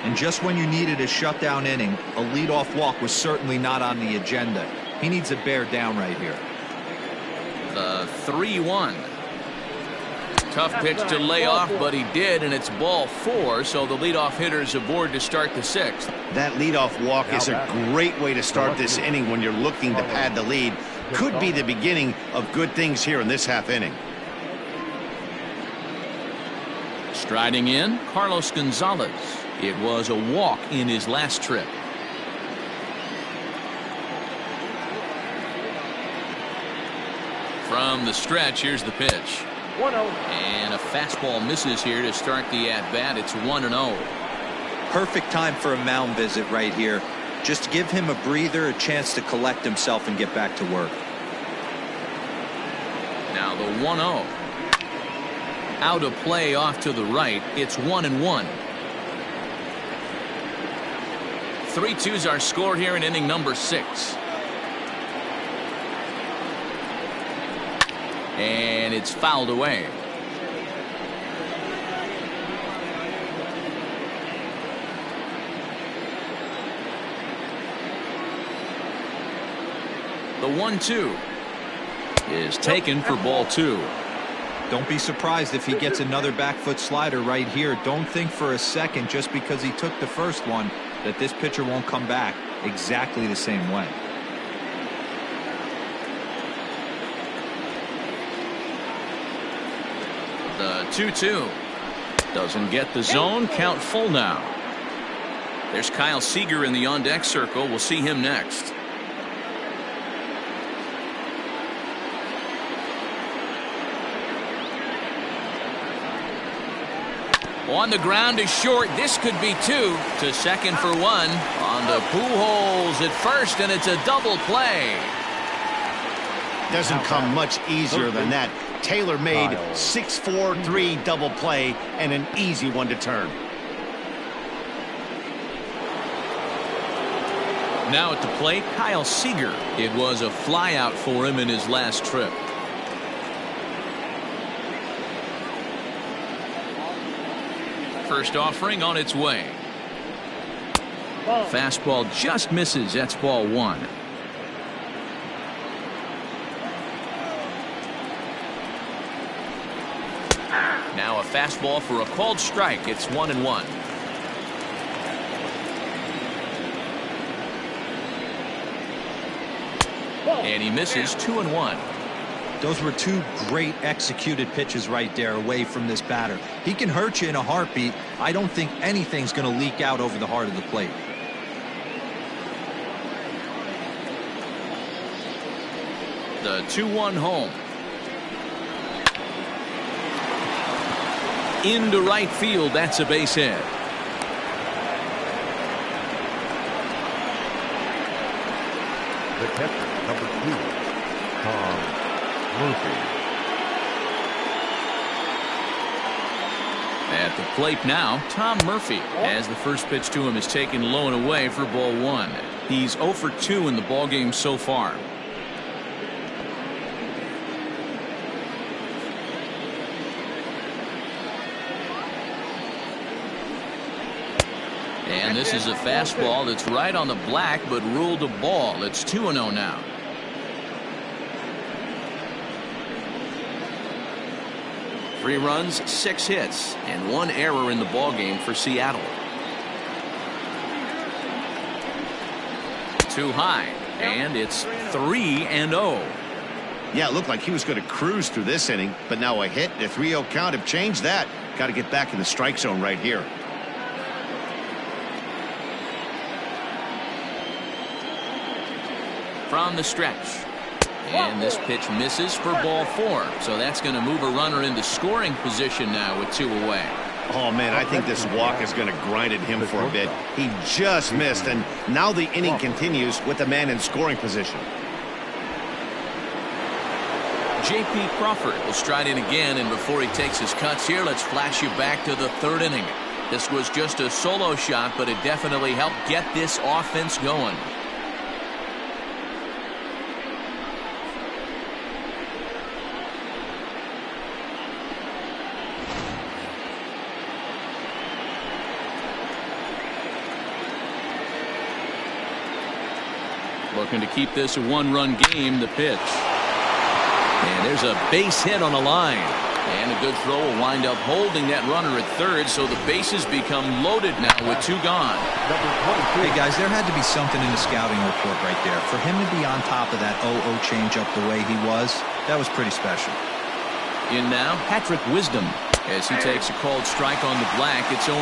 And just when you needed a shutdown inning, a leadoff walk was certainly not on the agenda. He needs to bear down right here. The 3-1. Tough pitch to lay off, but he did, and it's ball 4, so the leadoff hitter's aboard to start the 6th. That leadoff walk is a great way to start this inning when you're looking to pad the lead. Could be the beginning of good things here in this half inning. Striding in, Carlos Gonzalez. It was a walk in his last trip. From the stretch, here's the pitch. 1-0. And a fastball misses here to start the at-bat. It's 1-0. Perfect time for a mound visit right here. Just give him a breather, a chance to collect himself and get back to work. Now the 1-0. Out of play off to the right. It's 1-1. 3-2's our score here in inning number 6. And it's fouled away. The 1-2 is taken for ball 2. Don't be surprised if he gets another back foot slider right here. Don't think for a second, just because he took the first one, that this pitcher won't come back exactly the same way. The 2-2 doesn't get the zone. Count full now. There's Kyle Seager in the on-deck circle. We'll see him next. On the ground is short. This could be 2. To second for 1. On the Pujols at first, and it's a double play. Doesn't come much easier than that. Tailor-made 6-4-3 double play, and an easy one to turn. Now at the plate, Kyle Seager. It was a flyout for him in his last trip. First offering on its way. Fastball just misses. That's ball 1. Now a fastball for a called strike. It's 1-1. And he misses 2-1. Those were 2 great executed pitches right there away from this batter. He can hurt you in a heartbeat. I don't think anything's going to leak out over the heart of the plate. The 2-1 home. Into right field. That's a base hit. The catcher, number 2, Tom Murphy. At the plate now, Tom Murphy, as the first pitch to him is taken low and away for ball 1. He's 0 for 2 in the ballgame so far. And this is a fastball that's right on the black, but ruled a ball. It's 2-0 now. Three runs, 6 hits, and 1 error in the ballgame for Seattle. Too high, and it's 3-0. Yeah, it looked like he was going to cruise through this inning, but now a hit, a 3-0 count have changed that. Got to get back in the strike zone right here. From the stretch. And this pitch misses for ball 4. So that's going to move a runner into scoring position now with 2 away. Oh, man, I think this walk is going to grind at him for a bit. He just missed, and now the inning continues with a man in scoring position. J.P. Crawford will stride in again, and before he takes his cuts here, let's flash you back to the third inning. This was just a solo shot, but it definitely helped get this offense going. Looking to keep this a one-run game. The pitch. And there's a base hit on the line. And a good throw will wind up holding that runner at third, so the bases become loaded now with two gone. Hey, guys, there had to be something in the scouting report right there. For him to be on top of that 0-0 changeup the way he was, that was pretty special. In now, Patrick Wisdom. As he takes a called strike on the black, it's 0-1.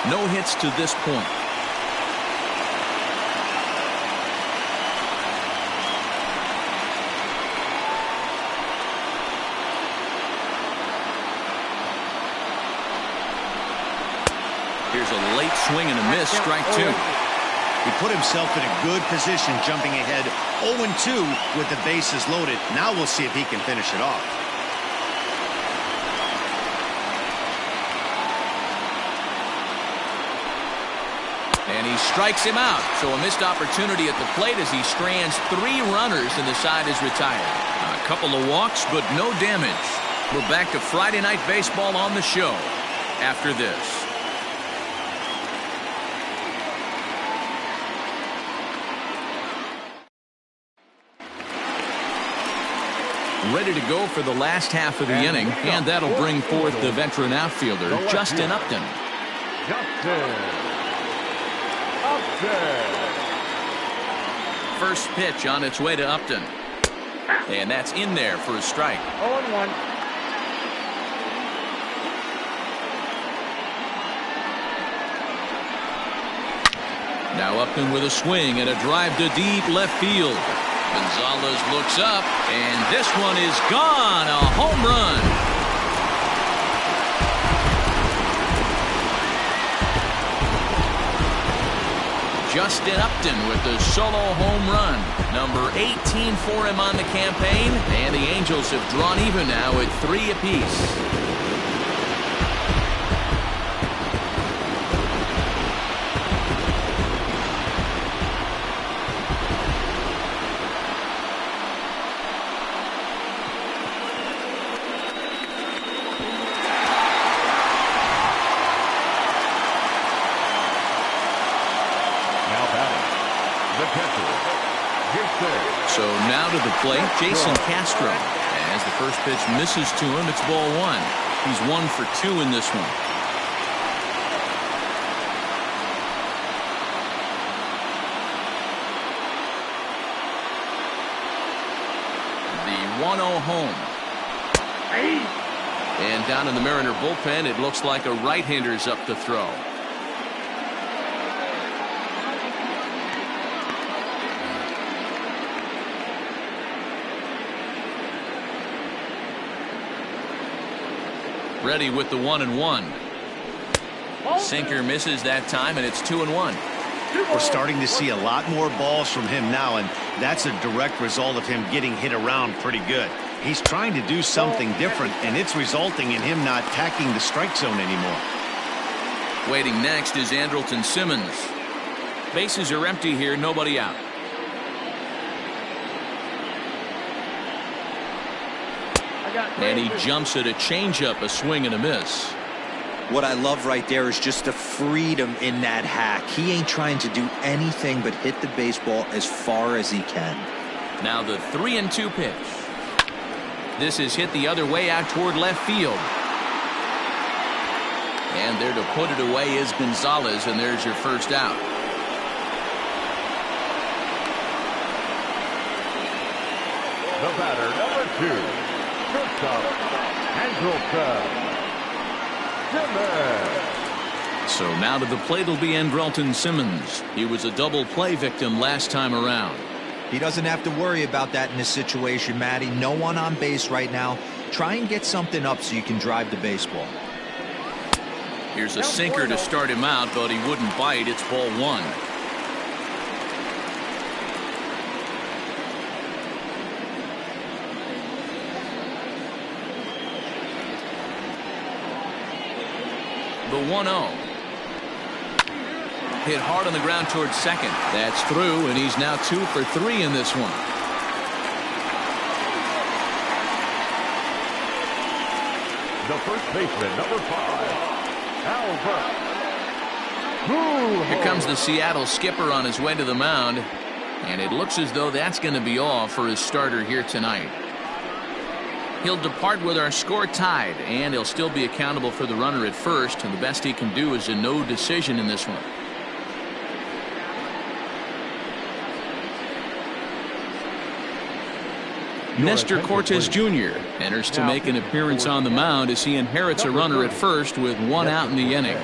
No hits to this point. Here's a late swing and a miss, strike two. He put himself in a good position, jumping ahead 0-2 with the bases loaded. Now we'll see if he can finish it off. And he strikes him out. So a missed opportunity at the plate as he strands three runners and the side is retired. A couple of walks, but no damage. We're back to Friday Night Baseball on the show after this. Ready to go for the last half of the inning, and that'll bring forth the veteran outfielder, Justin Upton. First pitch on its way to Upton. And that's in there for a strike. 0-1. Now Upton with a swing and a drive to deep left field. Gonzalez looks up, and this one is gone. A home run. Justin Upton with the solo home run. Number 18 for him on the campaign, and the Angels have drawn even now at 3 apiece. So now to the plate, Jason Castro. As the first pitch misses to him, it's ball one. He's 1 for 2 in this one. The 1-0 home. And down in the Mariner bullpen, it looks like a right-hander's up to throw. Ready with the 1-1. Sinker misses that time, and it's 2-1. We're starting to see a lot more balls from him now, and that's a direct result of him getting hit around pretty good. He's trying to do something different, and it's resulting in him not attacking the strike zone anymore. Waiting next is Andrelton Simmons. Bases are empty here, nobody out. And he jumps at a changeup, a swing and a miss. What I love right there is just the freedom in that hack. He ain't trying to do anything but hit the baseball as far as he can. Now the 3-2 pitch. This is hit the other way out toward left field. And there to put it away is Gonzalez, and there's your first out. The batter, number 2. So now to the plate will be Andrelton Simmons. He was a double play victim last time around. He doesn't have to worry about that in this situation, Matty. No one on base right now. Try and get something up so you can drive the baseball. Here's a sinker to start him out, but he wouldn't bite. It's ball one. The 1-0. Hit hard on the ground towards second. That's through, and he's now 2 for 3 in this one. The first baseman, number 5, Albert. Here comes the Seattle skipper on his way to the mound, and it looks as though that's going to be all for his starter here tonight. He'll depart with our score tied, and he'll still be accountable for the runner at first, and the best he can do is a no decision in this one. Nestor Cortes Jr. enters to make an appearance on the mound as he inherits a runner at first with 1 out in the inning.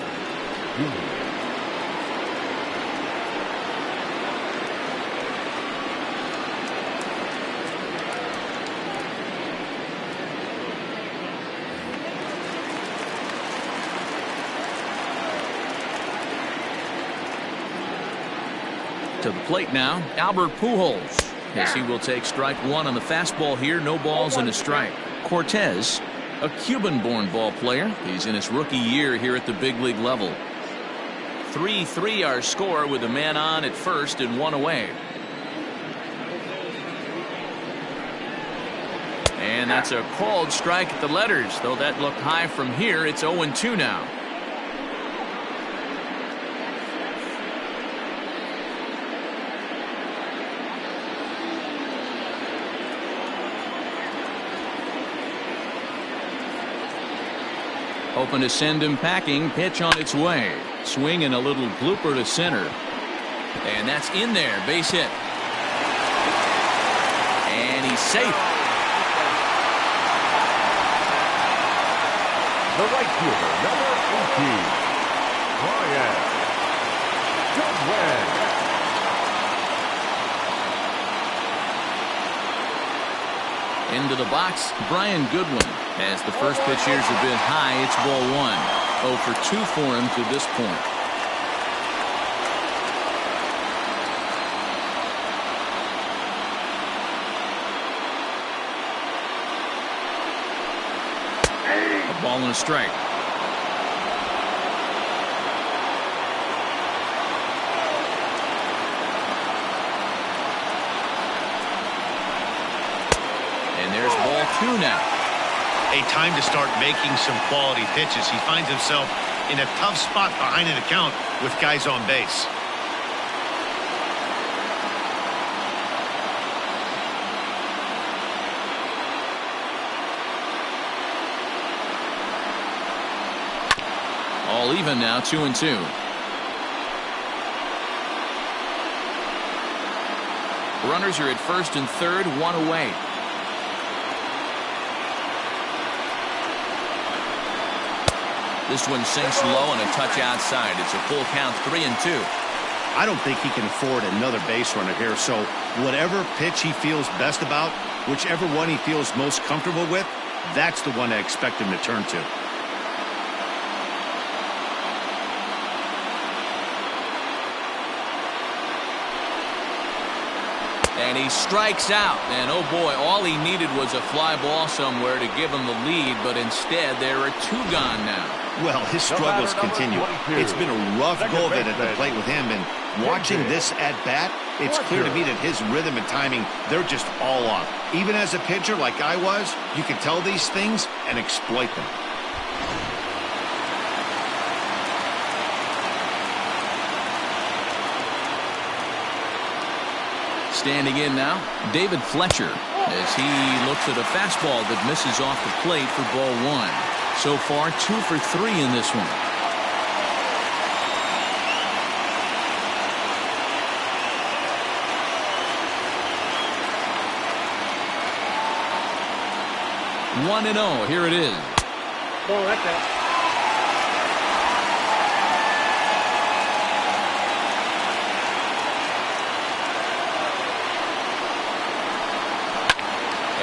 To the plate now, Albert Pujols, as he will take strike 1 on the fastball here. No balls and a strike. Cortez, a Cuban-born ball player. He's in his rookie year here at the big league level. 3-3 our score with a man on at first and 1 away. And that's a called strike at the letters, though that looked high from here. It's 0-2 now. Hoping to send him packing. Pitch on its way. Swing and a little blooper to center. And that's in there. Base hit. And he's safe. The right fielder, number 18, Brian Goodwin. Into the box, Brian Goodwin. As the first pitch here's a bit high, it's ball 1. 0 for 2 for him to this point. A ball and a strike. And there's ball 2 now. A time to start making some quality pitches. He finds himself in a tough spot behind an account with guys on base. All even now, 2-2. Runners are at first and third, 1 away. This one sinks low and a touch outside. It's a full count, 3-2. I don't think he can afford another base runner here, so whatever pitch he feels best about, whichever one he feels most comfortable with, that's the one I expect him to turn to. And he strikes out. And oh boy, all he needed was a fly ball somewhere to give him the lead, but instead there are 2 gone now. Well, his struggles continue. It's been a rough go of it at the plate with him, and watching this at-bat, it's clear to me that his rhythm and timing, they're just all off. Even as a pitcher like I was, you can tell these things and exploit them. Standing in now, David Fletcher, as he looks at a fastball that misses off the plate for ball 1. So far, 2 for 3 in this one. One and 0. Here it is. Ball right there.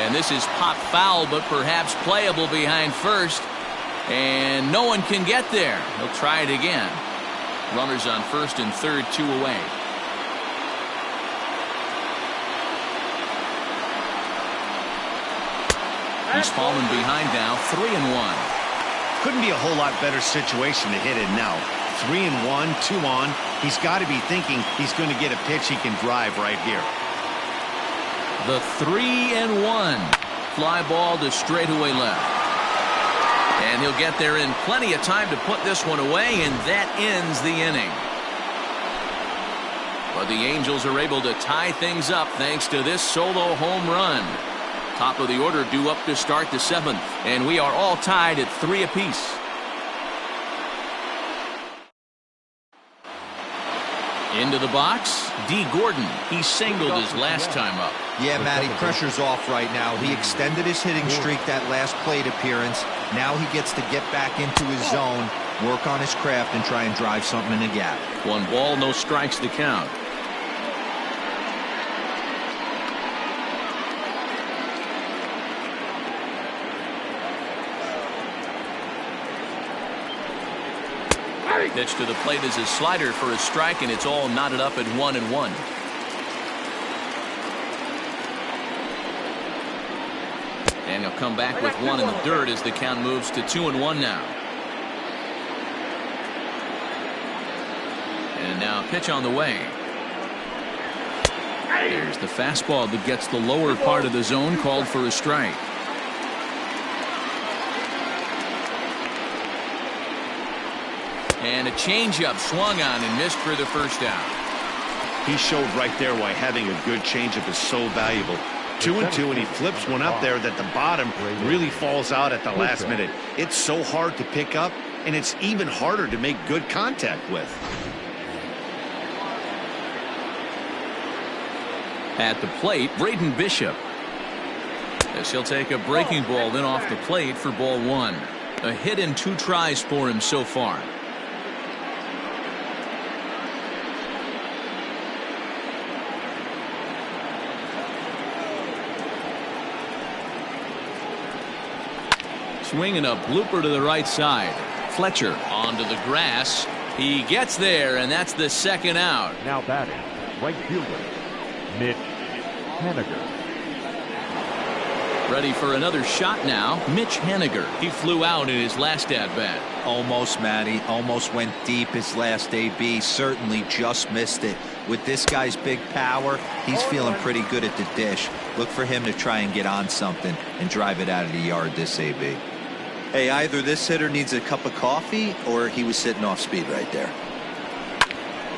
And this is pop foul, but perhaps playable behind first. And no one can get there. He'll try it again. Runners on first and third, 2 away. He's fallen behind now, 3-1. Couldn't be a whole lot better situation to hit it now. 3-1, 2 on. He's got to be thinking he's going to get a pitch he can drive right here. The 3-1. Fly ball to straightaway left. And he'll get there in plenty of time to put this one away, and that ends the inning. But the Angels are able to tie things up thanks to this solo home run. Top of the order due up to start the 7th, and we are all tied at 3 apiece. Into the box, D. Gordon. He singled his last time up. Yeah, Matty, pressure's off right now. He extended his hitting streak that last plate appearance. Now he gets to get back into his zone, work on his craft, and try and drive something in the gap. 1 ball, no strikes to count. Pitch to the plate is a slider for a strike, and it's all knotted up at 1-1. And he'll come back with 1 in the dirt as the count moves to 2-1 now. And now a pitch on the way. There's the fastball that gets the lower part of the zone, called for a strike. And a changeup swung on and missed for the first out. He showed right there why having a good changeup is so valuable. 2-2, and he flips one up there that the bottom really falls out at the last minute. It's so hard to pick up, and it's even harder to make good contact with. At the plate, Braden Bishop. As he'll take a breaking ball in off the plate for ball 1. A hit in 2 tries for him so far. Swinging a blooper to the right side. Fletcher onto the grass. He gets there, and that's the 2nd out. Now batting, right fielder, Mitch Haniger. Ready for another shot now, Mitch Haniger. He flew out in his last at-bat. Almost, Matty. Almost went deep his last AB. Certainly just missed it. With this guy's big power, he's feeling pretty good at the dish. Look for him to try and get on something and drive it out of the yard this AB. Hey, either this hitter needs a cup of coffee or he was sitting off speed right there.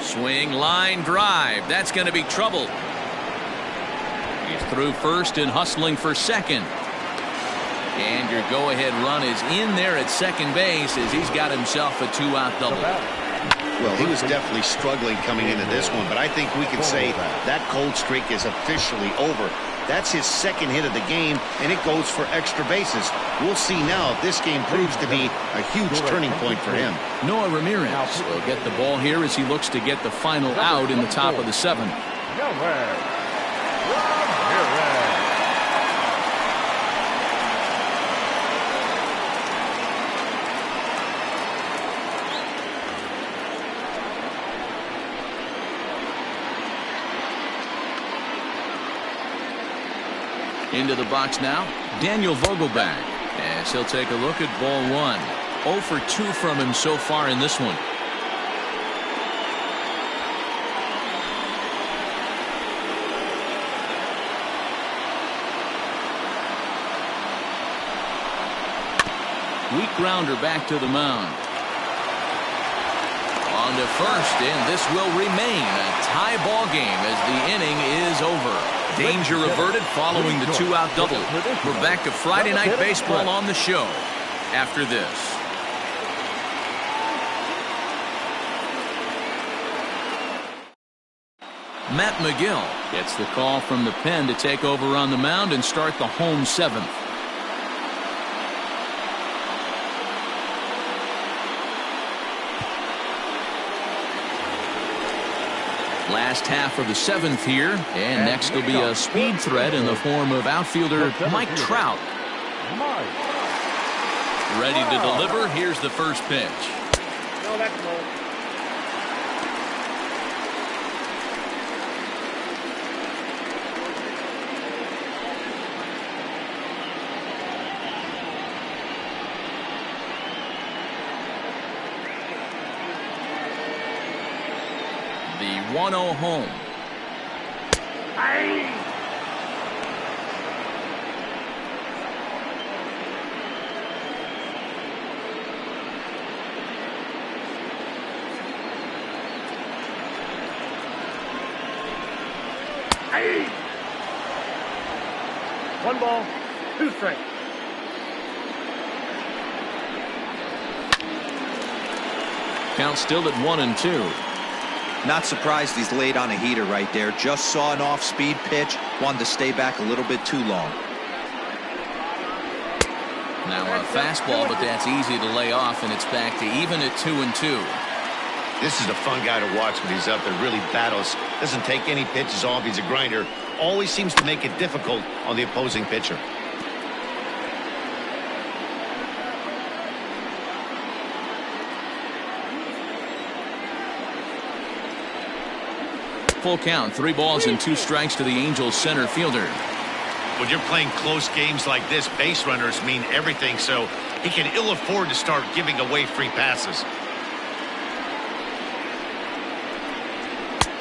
Swing, line, drive. That's going to be trouble. He's through first and hustling for second. And your go-ahead run is in there at second base as he's got himself a 2-out double. Well, he was definitely struggling coming into this one, but I think we can say that cold streak is officially over. That's his 2nd hit of the game, and it goes for extra bases. We'll see now if this game proves to be a huge turning point for him. Noah Ramirez will get the ball here as he looks to get the final out in the top of the 7th. Into the box now, Daniel Vogelbach, as he'll take a look at ball 1. 0 for 2 from him so far in this one. Weak grounder back to the mound. On to first, and this will remain a tie ball game as the inning is over. Danger averted following the 2-out double. We're back to Friday Night Baseball on the show after this. Matt McGill gets the call from the pen to take over on the mound and start the home 7th. Last half of the 7th here, and next will be a speed threat in the form of outfielder Mike Trout. Ready to deliver. Here's the first pitch. No, that's low. 1-0 home. One ball, two strikes. Count still at 1-2. Not surprised he's laid on a heater right there. Just saw an off-speed pitch. Wanted to stay back a little bit too long. Now a fastball, but that's easy to lay off, and it's back to even at 2-2. This is a fun guy to watch when he's up there. Really battles. Doesn't take any pitches off. He's a grinder. Always seems to make it difficult on the opposing pitcher. Full count, 3 balls and 2 strikes to the Angels center fielder. When you're playing close games like this, base runners mean everything, so he can ill afford to start giving away free passes.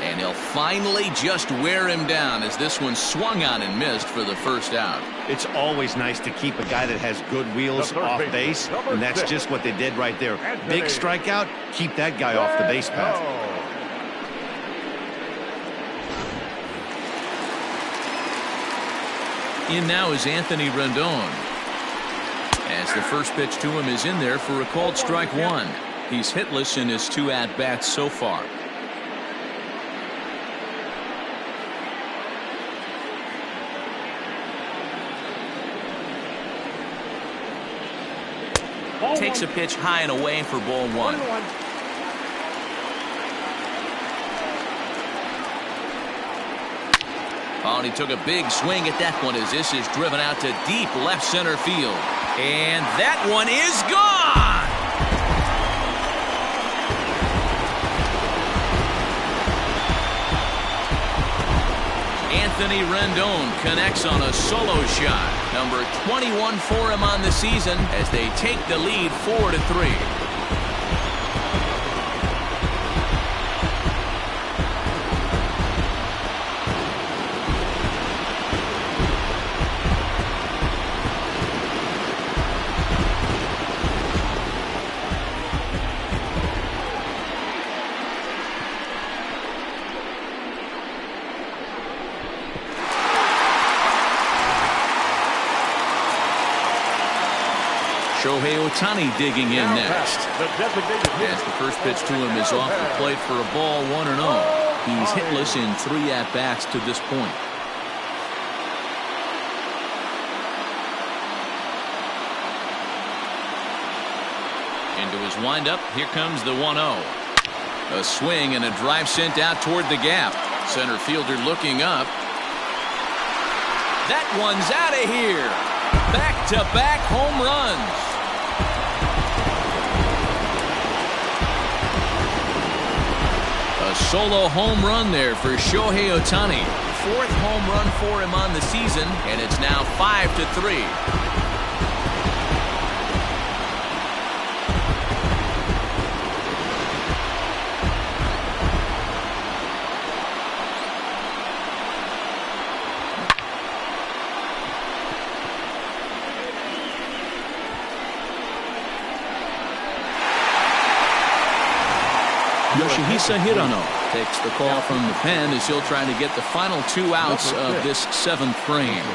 And he'll finally just wear him down as this one swung on and missed for the first out. It's always nice to keep a guy that has good wheels off base, and that's just what they did right there. Big strikeout, keep that guy off the base path. In now is Anthony Rendon. As the first pitch to him is in there for a called strike 1. He's hitless in his 2 at-bats so far. Takes a pitch high and away for ball 1. Oh, and he took a big swing at that one as this is driven out to deep left center field. And that one is gone! Anthony Rendon connects on a solo shot. Number 21 for him on the season as they take the lead 4-3. Ohtani digging in next. As the first pitch to him is off the plate for a ball 1-0. He's hitless in 3 at-bats to this point. Into his windup, here comes the 1-0. A swing and a drive sent out toward the gap. Center fielder looking up. That one's out of here. Back-to-back home runs. A solo home run there for Shohei Ohtani. 4th home run for him on the season, and it's now 5-3. Yoshihisa Hirano takes the call from the pen as he'll try to get the final 2 outs of this 7th frame.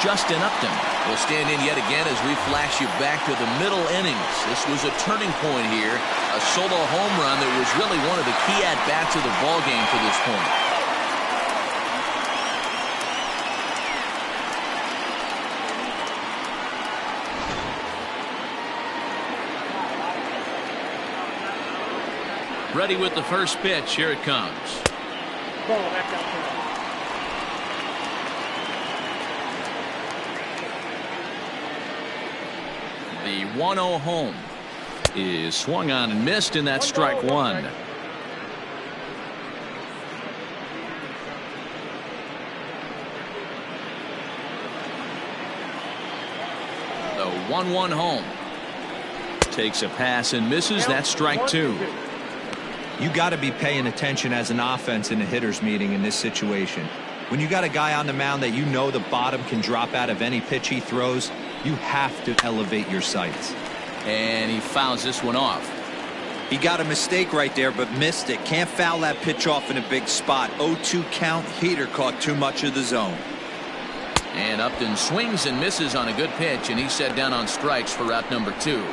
Justin Upton will stand in yet again as we flash you back to the middle innings. This was a turning point here. A solo home run that was really one of the key at-bats of the ballgame to this point. Ready with the first pitch. Here it comes. Ball back out there. The 1-0 home is swung on and missed, and that's strike 1. 1-1 home. Takes a pass and misses. That's strike 2. You got to be paying attention as an offense in a hitter's meeting in this situation. When you got a guy on the mound that you know the bottom can drop out of any pitch he throws, you have to elevate your sights. And he fouls this one off. He got a mistake right there, but missed it. Can't foul that pitch off in a big spot. 0-2 count. Heater caught too much of the zone. And Upton swings and misses on a good pitch, and he's set down on strikes for out number 2.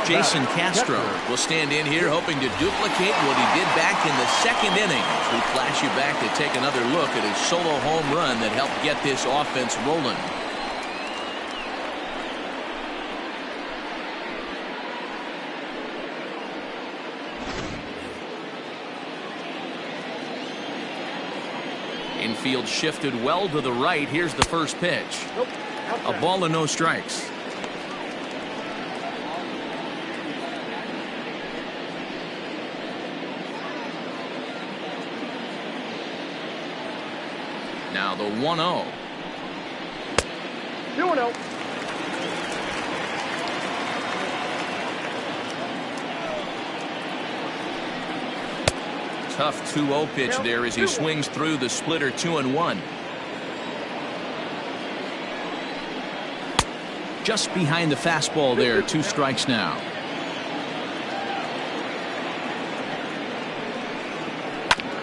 Jason Castro will stand in here hoping to duplicate what he did back in the second inning. We flash you back to take another look at his solo home run that helped get this offense rolling. Infield shifted well to the right. Here's the first pitch. A ball and no strikes. Now the 1-0. 2-0. Tough 2-0 pitch there as he swings through the splitter. 2-1. Just behind the fastball there. 2 strikes now.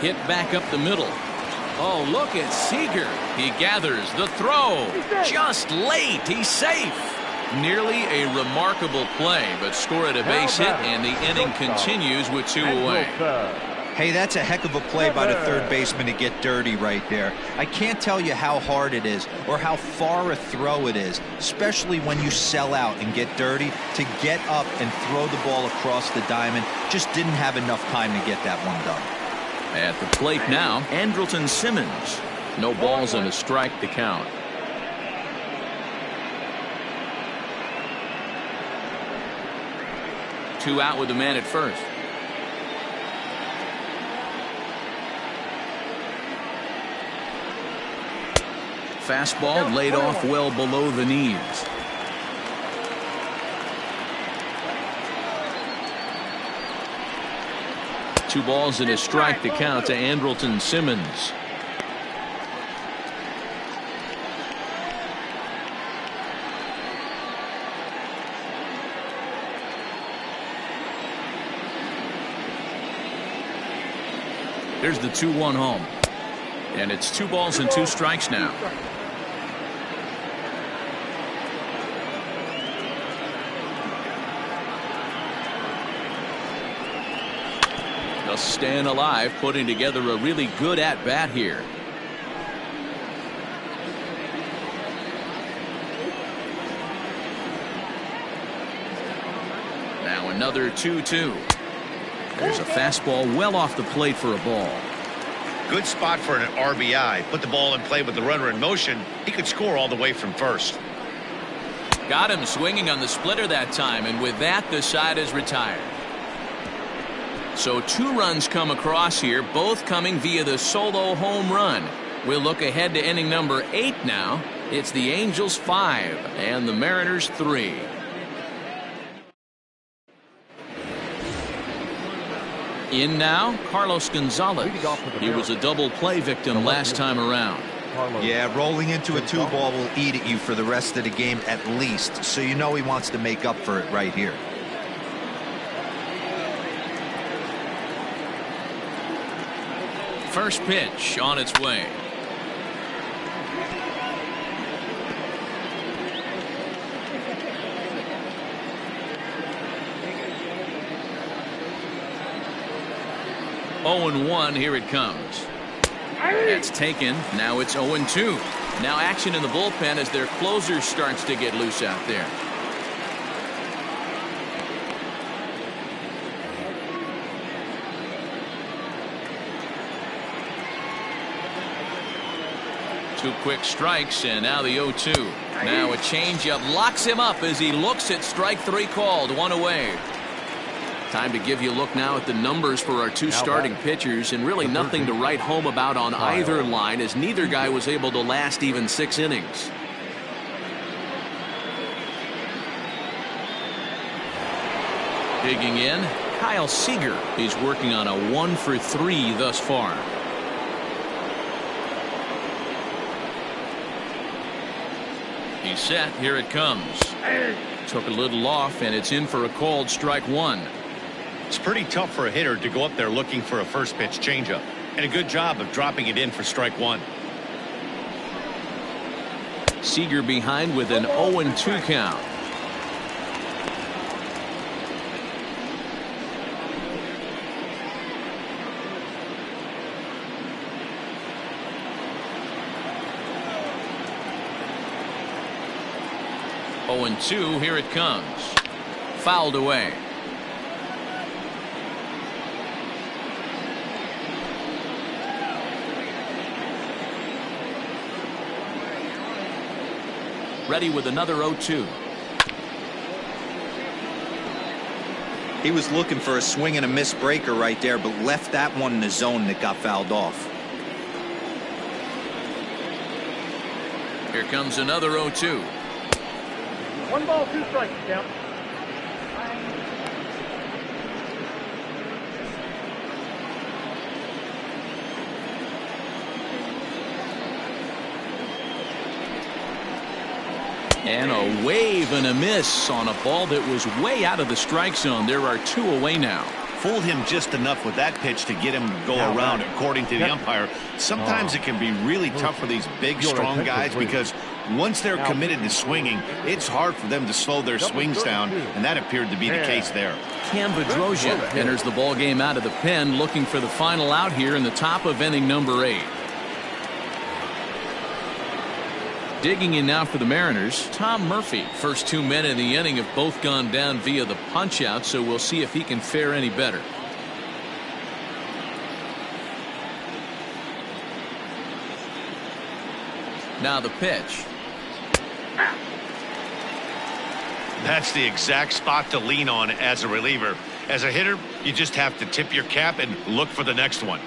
Hit back up the middle. Oh, look at Seager. He gathers the throw. Just late. He's safe. Nearly a remarkable play, but score at a base hit, and the inning continues with 2 away. Hey, that's a heck of a play by the third baseman to get dirty right there. I can't tell you how hard it is or how far a throw it is, especially when you sell out and get dirty. To get up and throw the ball across the diamond, just didn't have enough time to get that one done. At the plate now, Andrelton Simmons. No balls and a strike to count. Two out with the man at first. Fastball laid off well below the knees. Two balls and a strike to count to Andrelton Simmons. There's the 2-1 home. And it's 2 balls and 2 strikes now. Just staying alive, putting together a really good at-bat here. Now another 2-2. There's a fastball well off the plate for a ball. Good spot for an RBI. Put the ball in play with the runner in motion. He could score all the way from first. Got him swinging on the splitter that time, and with that, the side is retired. So 2 runs come across here, both coming via the solo home run. We'll look ahead to inning number 8 now. It's the Angels 5 and the Mariners 3. In now, Carlos Gonzalez. He was a double play victim last time around. Yeah, rolling into a 2-ball will eat at you for the rest of the game at least, so you know he wants to make up for it right here. First pitch on its way. Oh, 0-1, here it comes. That's taken. Now it's 0-2. Now action in the bullpen as their closer starts to get loose out there. Two quick strikes, and now the 0-2. Now a changeup locks him up as he looks at strike 3 called. 1 away. Time to give you a look now at the numbers for our 2 starting pitchers, and really nothing to write home about on either line, as neither guy was able to last even 6 innings. Digging in, Kyle Seager. He's working on a 1-for-3 thus far. He's set. Here it comes. Took a little off, and it's in for a called strike one. It's pretty tough for a hitter to go up there looking for a first pitch changeup, and a good job of dropping it in for strike one. Seager behind with an 0-2 count. And 2, here it comes. Fouled away. Ready with another 0-2. He was looking for a swing and a miss breaker right there, but left that one in the zone that got fouled off. Here comes another 0-2. 1 ball, 2 strikes, count. And a wave and a miss on a ball that was way out of the strike zone. There are 2 away now. Fooled him just enough with that pitch to get him to go around, according to the umpire. Sometimes it can be really tough for these big, strong guys because once they're committed to swinging, it's hard for them to slow their swings down, and that appeared to be the case there. Cam Bedrosian enters the ball game out of the pen, looking for the final out here in the top of inning number 8. Digging in now for the Mariners, Tom Murphy. First 2 men in the inning have both gone down via the punch-out, so we'll see if he can fare any better. Now the pitch. That's the exact spot to lean on as a reliever. As a hitter, you just have to tip your cap and look for the next one.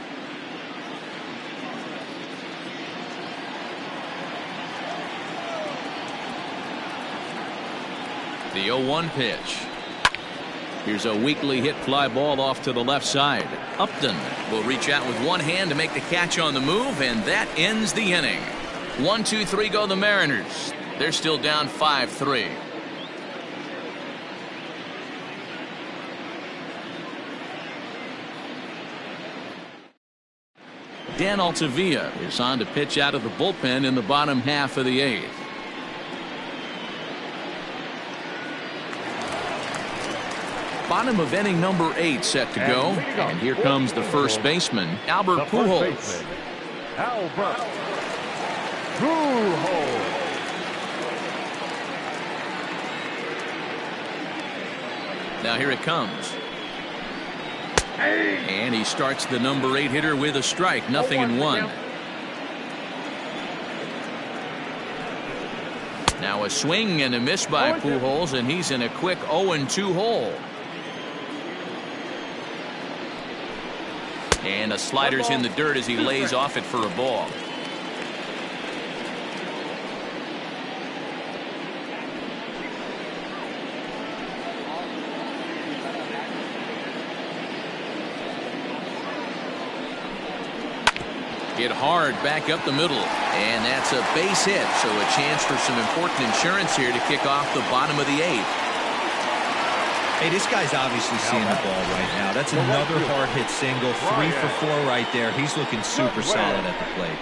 The 0-1 pitch. Here's a weakly hit fly ball off to the left side. Upton will reach out with one hand to make the catch on the move, and that ends the inning. 1-2-3 go the Mariners. They're still down 5-3. Dan Altavilla is on to pitch out of the bullpen in the bottom half of the 8th. Bottom of inning number 8 set to go. And here comes the first baseman, Albert Pujols. Albert Pujols. Now here it comes. And he starts the number 8 hitter with a strike. 0-1. Now a swing and a miss by Pujols, and he's in a quick 0-2 hole. And a slider's in the dirt as he lays off it for a ball. Hit hard back up the middle, and that's a base hit, so a chance for some important insurance here to kick off the bottom of the 8th. Hey, this guy's obviously seeing the ball right now. That's another hard hit single. 3 for 4 right there. He's looking super solid at the plate.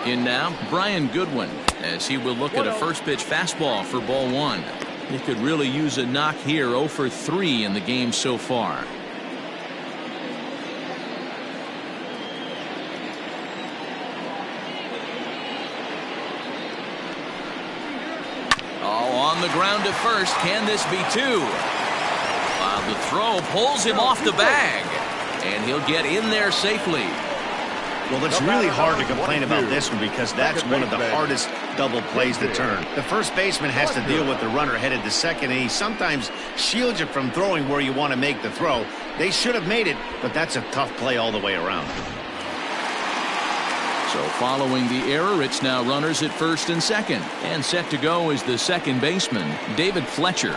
In now, Brian Goodwin, as he will look at a first pitch fastball for ball 1. He could really use a knock here. 0 for 3 in the game so far. On the ground to first. Can this be 2? The throw pulls him off the bag, and he'll get in there safely. Well, it's really hard to complain about this one because that's one of the hardest double plays to turn. The first baseman has to deal with the runner headed to second, and he sometimes shields you from throwing where you want to make the throw. They should have made it, but that's a tough play all the way around. So following the error, it's now runners at first and second. And set to go is the second baseman, David Fletcher.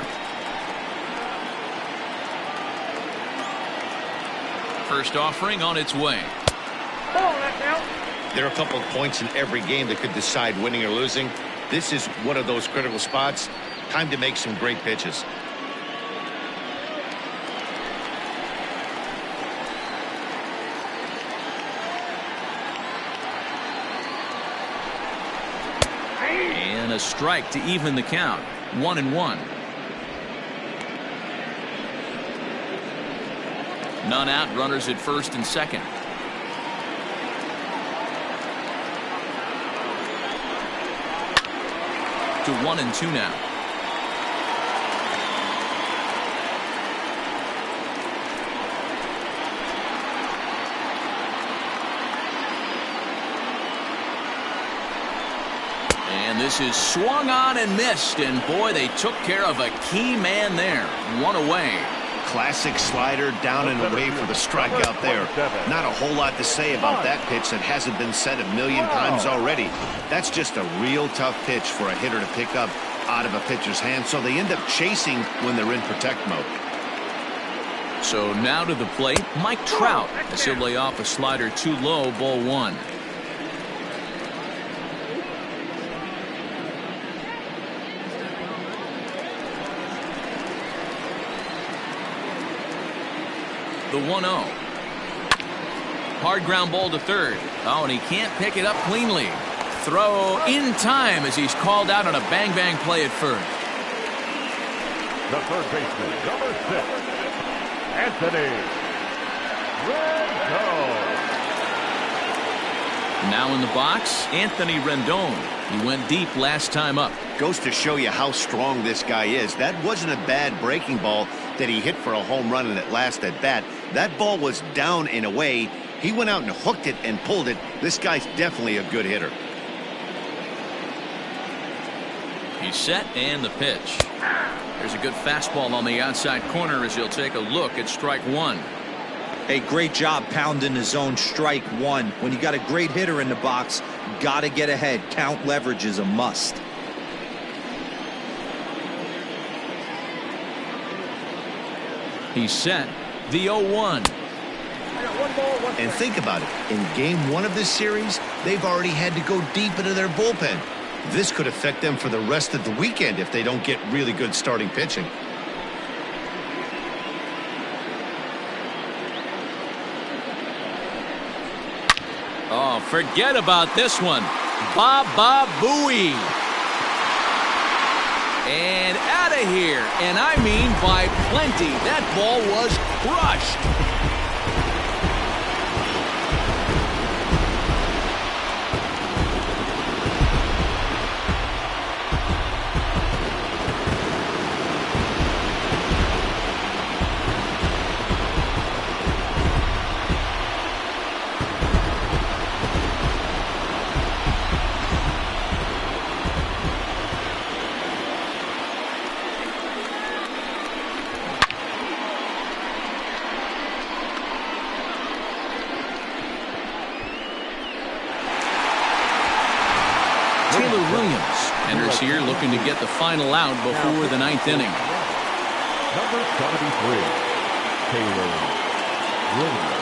First offering on its way. Ball, that's out. There are a couple of points in every game that could decide winning or losing. This is one of those critical spots. Time to make some great pitches. And a strike to even the count. 1-1. None out, runners at first and second. To 1-2 now. And this is swung on and missed, and boy, they took care of a key man there. One away. Classic slider down and away for the strikeout there. Not a whole lot to say about that pitch that hasn't been said a million times already. That's just a real tough pitch for a hitter to pick up out of a pitcher's hand, so they end up chasing when they're in protect mode. So now to the plate, Mike Trout, as he'll lay off a slider too low, ball one. The 1-0. Hard ground ball to third. Oh, and he can't pick it up cleanly. Throw in time as he's called out on a bang-bang play at first. The third baseman, number 6, Anthony Rendon. Now in the box, Anthony Rendon. He went deep last time up. Goes to show you how strong this guy is. That wasn't a bad breaking ball that he hit for a home run in that last at bat. That ball was down and away. He went out and hooked it and pulled it. This guy's definitely a good hitter. He's set and the pitch. There's a good fastball on the outside corner as he'll take a look at strike one. A great job pounding his own strike one. When you got a great hitter in the box, gotta get ahead. Count leverage is a must. He's set. The 0-1. And think about it. In game one of this series, they've already had to go deep into their bullpen. This could affect them for the rest of the weekend if they don't get really good starting pitching. Oh, forget about this one. Baba Booey. And out of here. And I mean by plenty. That ball was crushed. Here looking to get the final out before the ninth inning. Number 73, Taylor Williams.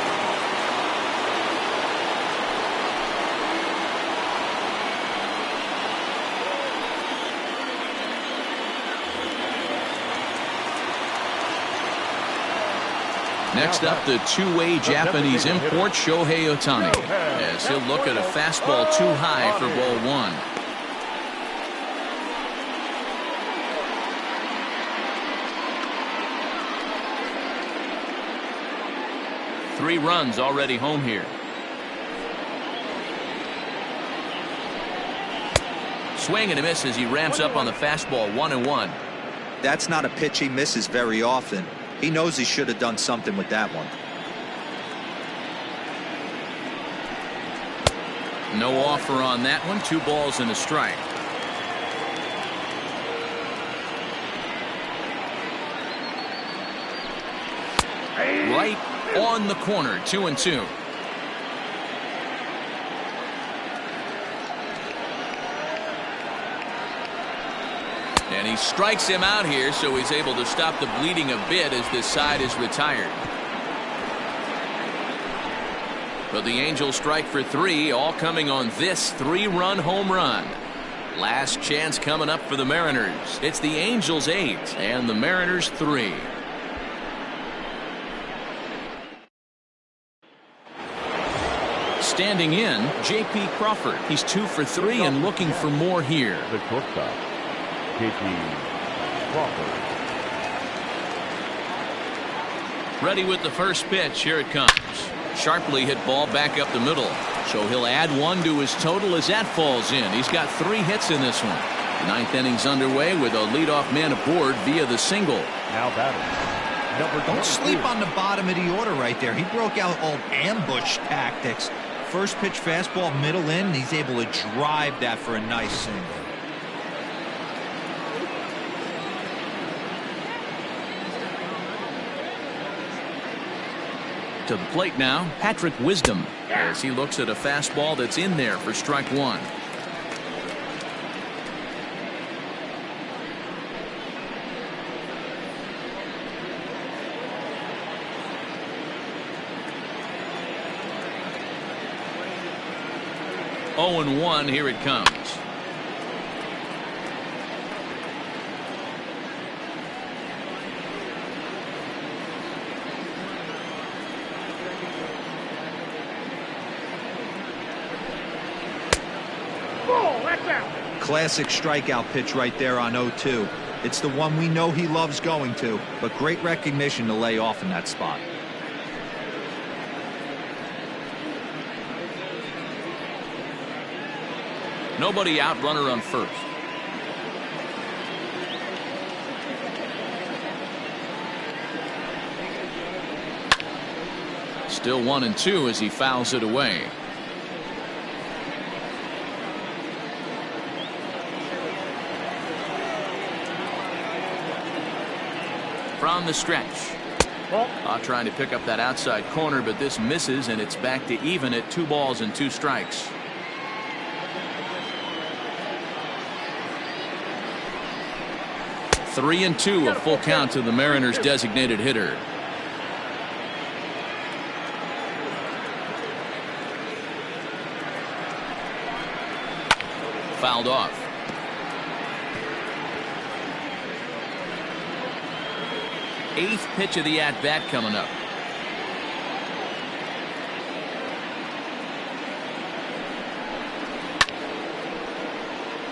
Next up, the two-way Japanese import Shohei Ohtani, as he'll look at a fastball too high for ball one. Three runs already home here. Swing and a miss as he ramps up on the fastball. 1-1. That's not a pitch he misses very often. He knows he should have done something with that one. No offer on that one. 2 balls and a strike. Right on the corner. 2-2. he strikes him out here, so he's able to stop the bleeding a bit as this side is retired. But the Angels strike for 3, all coming on this 3-run home run. Last chance coming up for the Mariners. It's the Angels 8 and the Mariners 3. Standing in, J.P. Crawford. He's 2 for 3 and looking for more here. The shortstop, J.P. Crawford. Ready with the first pitch. Here it comes. Sharply hit ball back up the middle. So he'll add 1 to his total as that falls in. He's got 3 hits in this one. 9th inning's underway with a leadoff man aboard via the single. Now batting, number 22. Don't sleep on the bottom of the order right there. He broke out old ambush tactics. First pitch fastball middle in, and he's able to drive that for a nice single. To the plate now, Patrick Wisdom, as he looks at a fastball that's in there for strike 1. Oh and 1, here it comes. Classic strikeout pitch right there on 0-2. It's the one we know he loves going to, but great recognition to lay off in that spot. Nobody out, runner on first. Still 1 and 2 as he fouls it away. From the stretch. Trying to pick up that outside corner, but this misses, and it's back to even at 2 balls and 2 strikes. Three and 2, a full count to the Mariners' designated hitter. Fouled off. Eighth pitch of the at-bat coming up.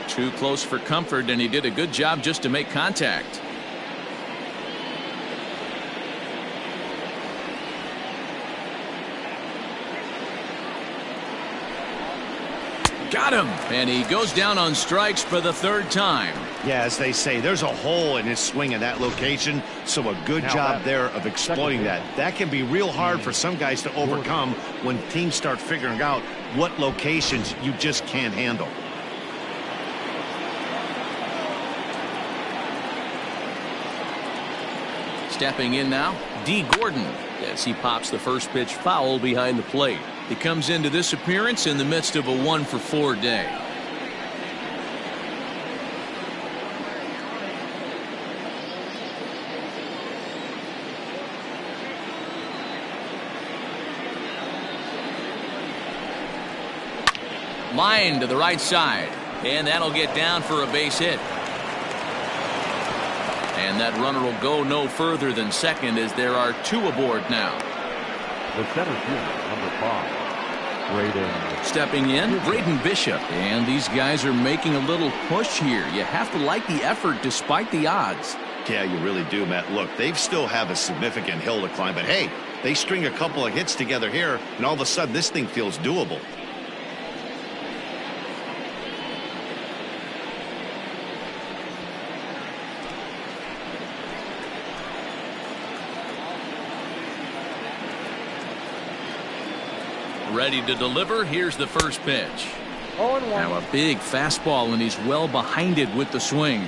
Too close for comfort, and he did a good job just to make contact. Got him, and he goes down on strikes for the 3rd time. Yeah, as they say, there's a hole in his swing in that location, so a good job there of exploiting that. That can be real hard for some guys to overcome when teams start figuring out what locations you just can't handle. Stepping in now, D. Gordon, as he pops the first pitch foul behind the plate. He comes into this appearance in the midst of a 1-for-4 day. Line to the right side, and that'll get down for a base hit. And that runner will go no further than second as there are 2 aboard now. The center fielder, number 5, Braden. Stepping in, Braden Bishop. And these guys are making a little push here. You have to like the effort despite the odds. Yeah, you really do, Matt. Look, they still have a significant hill to climb, but hey, they string a couple of hits together here, and all of a sudden this thing feels doable. Ready to deliver. Here's the first pitch. Now a big fastball, and he's well behind it with the swing.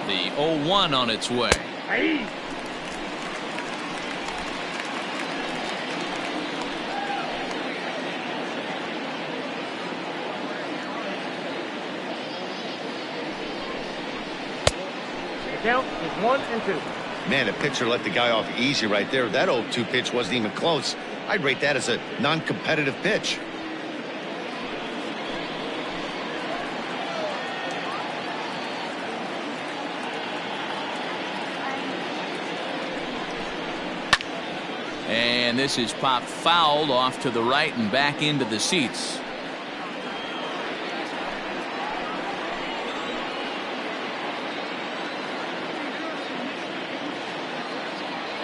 The 0-1 on its way. Hey. The count is 1-2. Man, the pitcher let the guy off easy right there. That 0-2 pitch wasn't even close. I'd rate that as a non-competitive pitch. And this is popped fouled off to the right and back into the seats.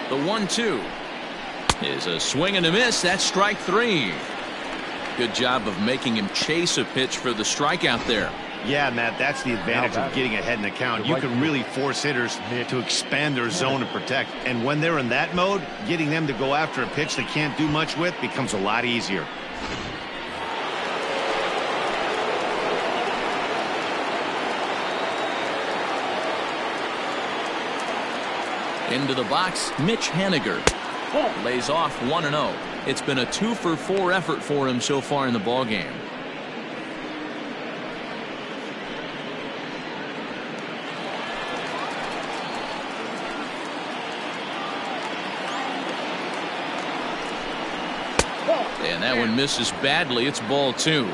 The 1-2 is a swing and a miss. That's strike 3. Good job of making him chase a pitch for the strikeout there. Yeah, Matt, that's the advantage of getting ahead in the count. You can really force hitters to expand their zone and protect. And when they're in that mode, getting them to go after a pitch they can't do much with becomes a lot easier. Into the box, Mitch Haniger lays off 1-0. It's been a 2-for-4 effort for him so far in the ballgame. And that one misses badly. It's ball 2.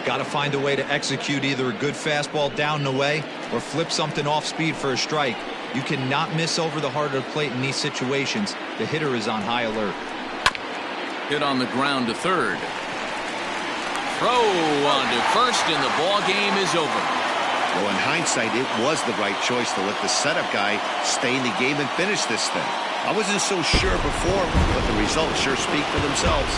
Got to find a way to execute either a good fastball down and away or flip something off speed for a strike. You cannot miss over the heart of the plate in these situations. The hitter is on high alert. Hit on the ground to third. Throw on to first, and the ball game is over. Well, in hindsight, it was the right choice to let the setup guy stay in the game and finish this thing. I wasn't so sure before, but the results sure speak for themselves.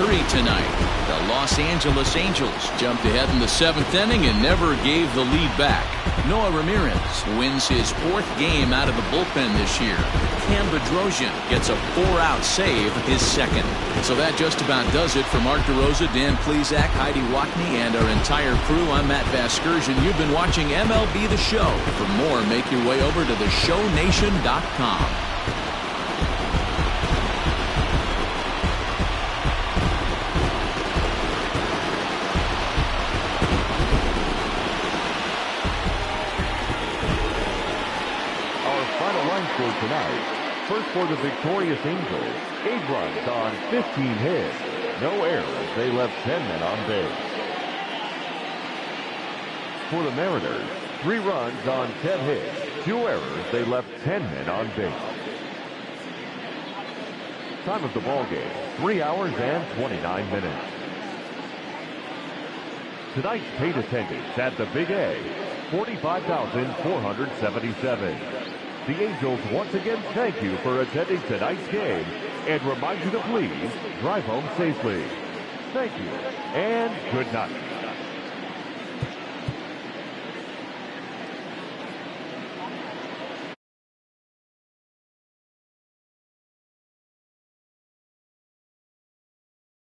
8-3 tonight. The Los Angeles Angels jumped ahead in the 7th inning and never gave the lead back. Noah Ramirez wins his 4th game out of the bullpen this year. Cam Bedrosian gets a 4-out save, his 2nd. So that just about does it for Mark DeRosa, Dan Plesac, Heidi Wackney, and our entire crew. I'm Matt Vasgersian. You've been watching MLB The Show. For more, make your way over to theshownation.com. Tonight, first for the victorious Angels, 8 runs on 15 hits, no errors. They left 10 men on base. For the Mariners, 3 runs on 10 hits, 2 errors. They left 10 men on base. Time of the ball game, 3 hours and 29 minutes. Tonight's paid attendance at the Big A, 45,477. The Angels once again thank you for attending tonight's game and remind you to please drive home safely. Thank you and good night.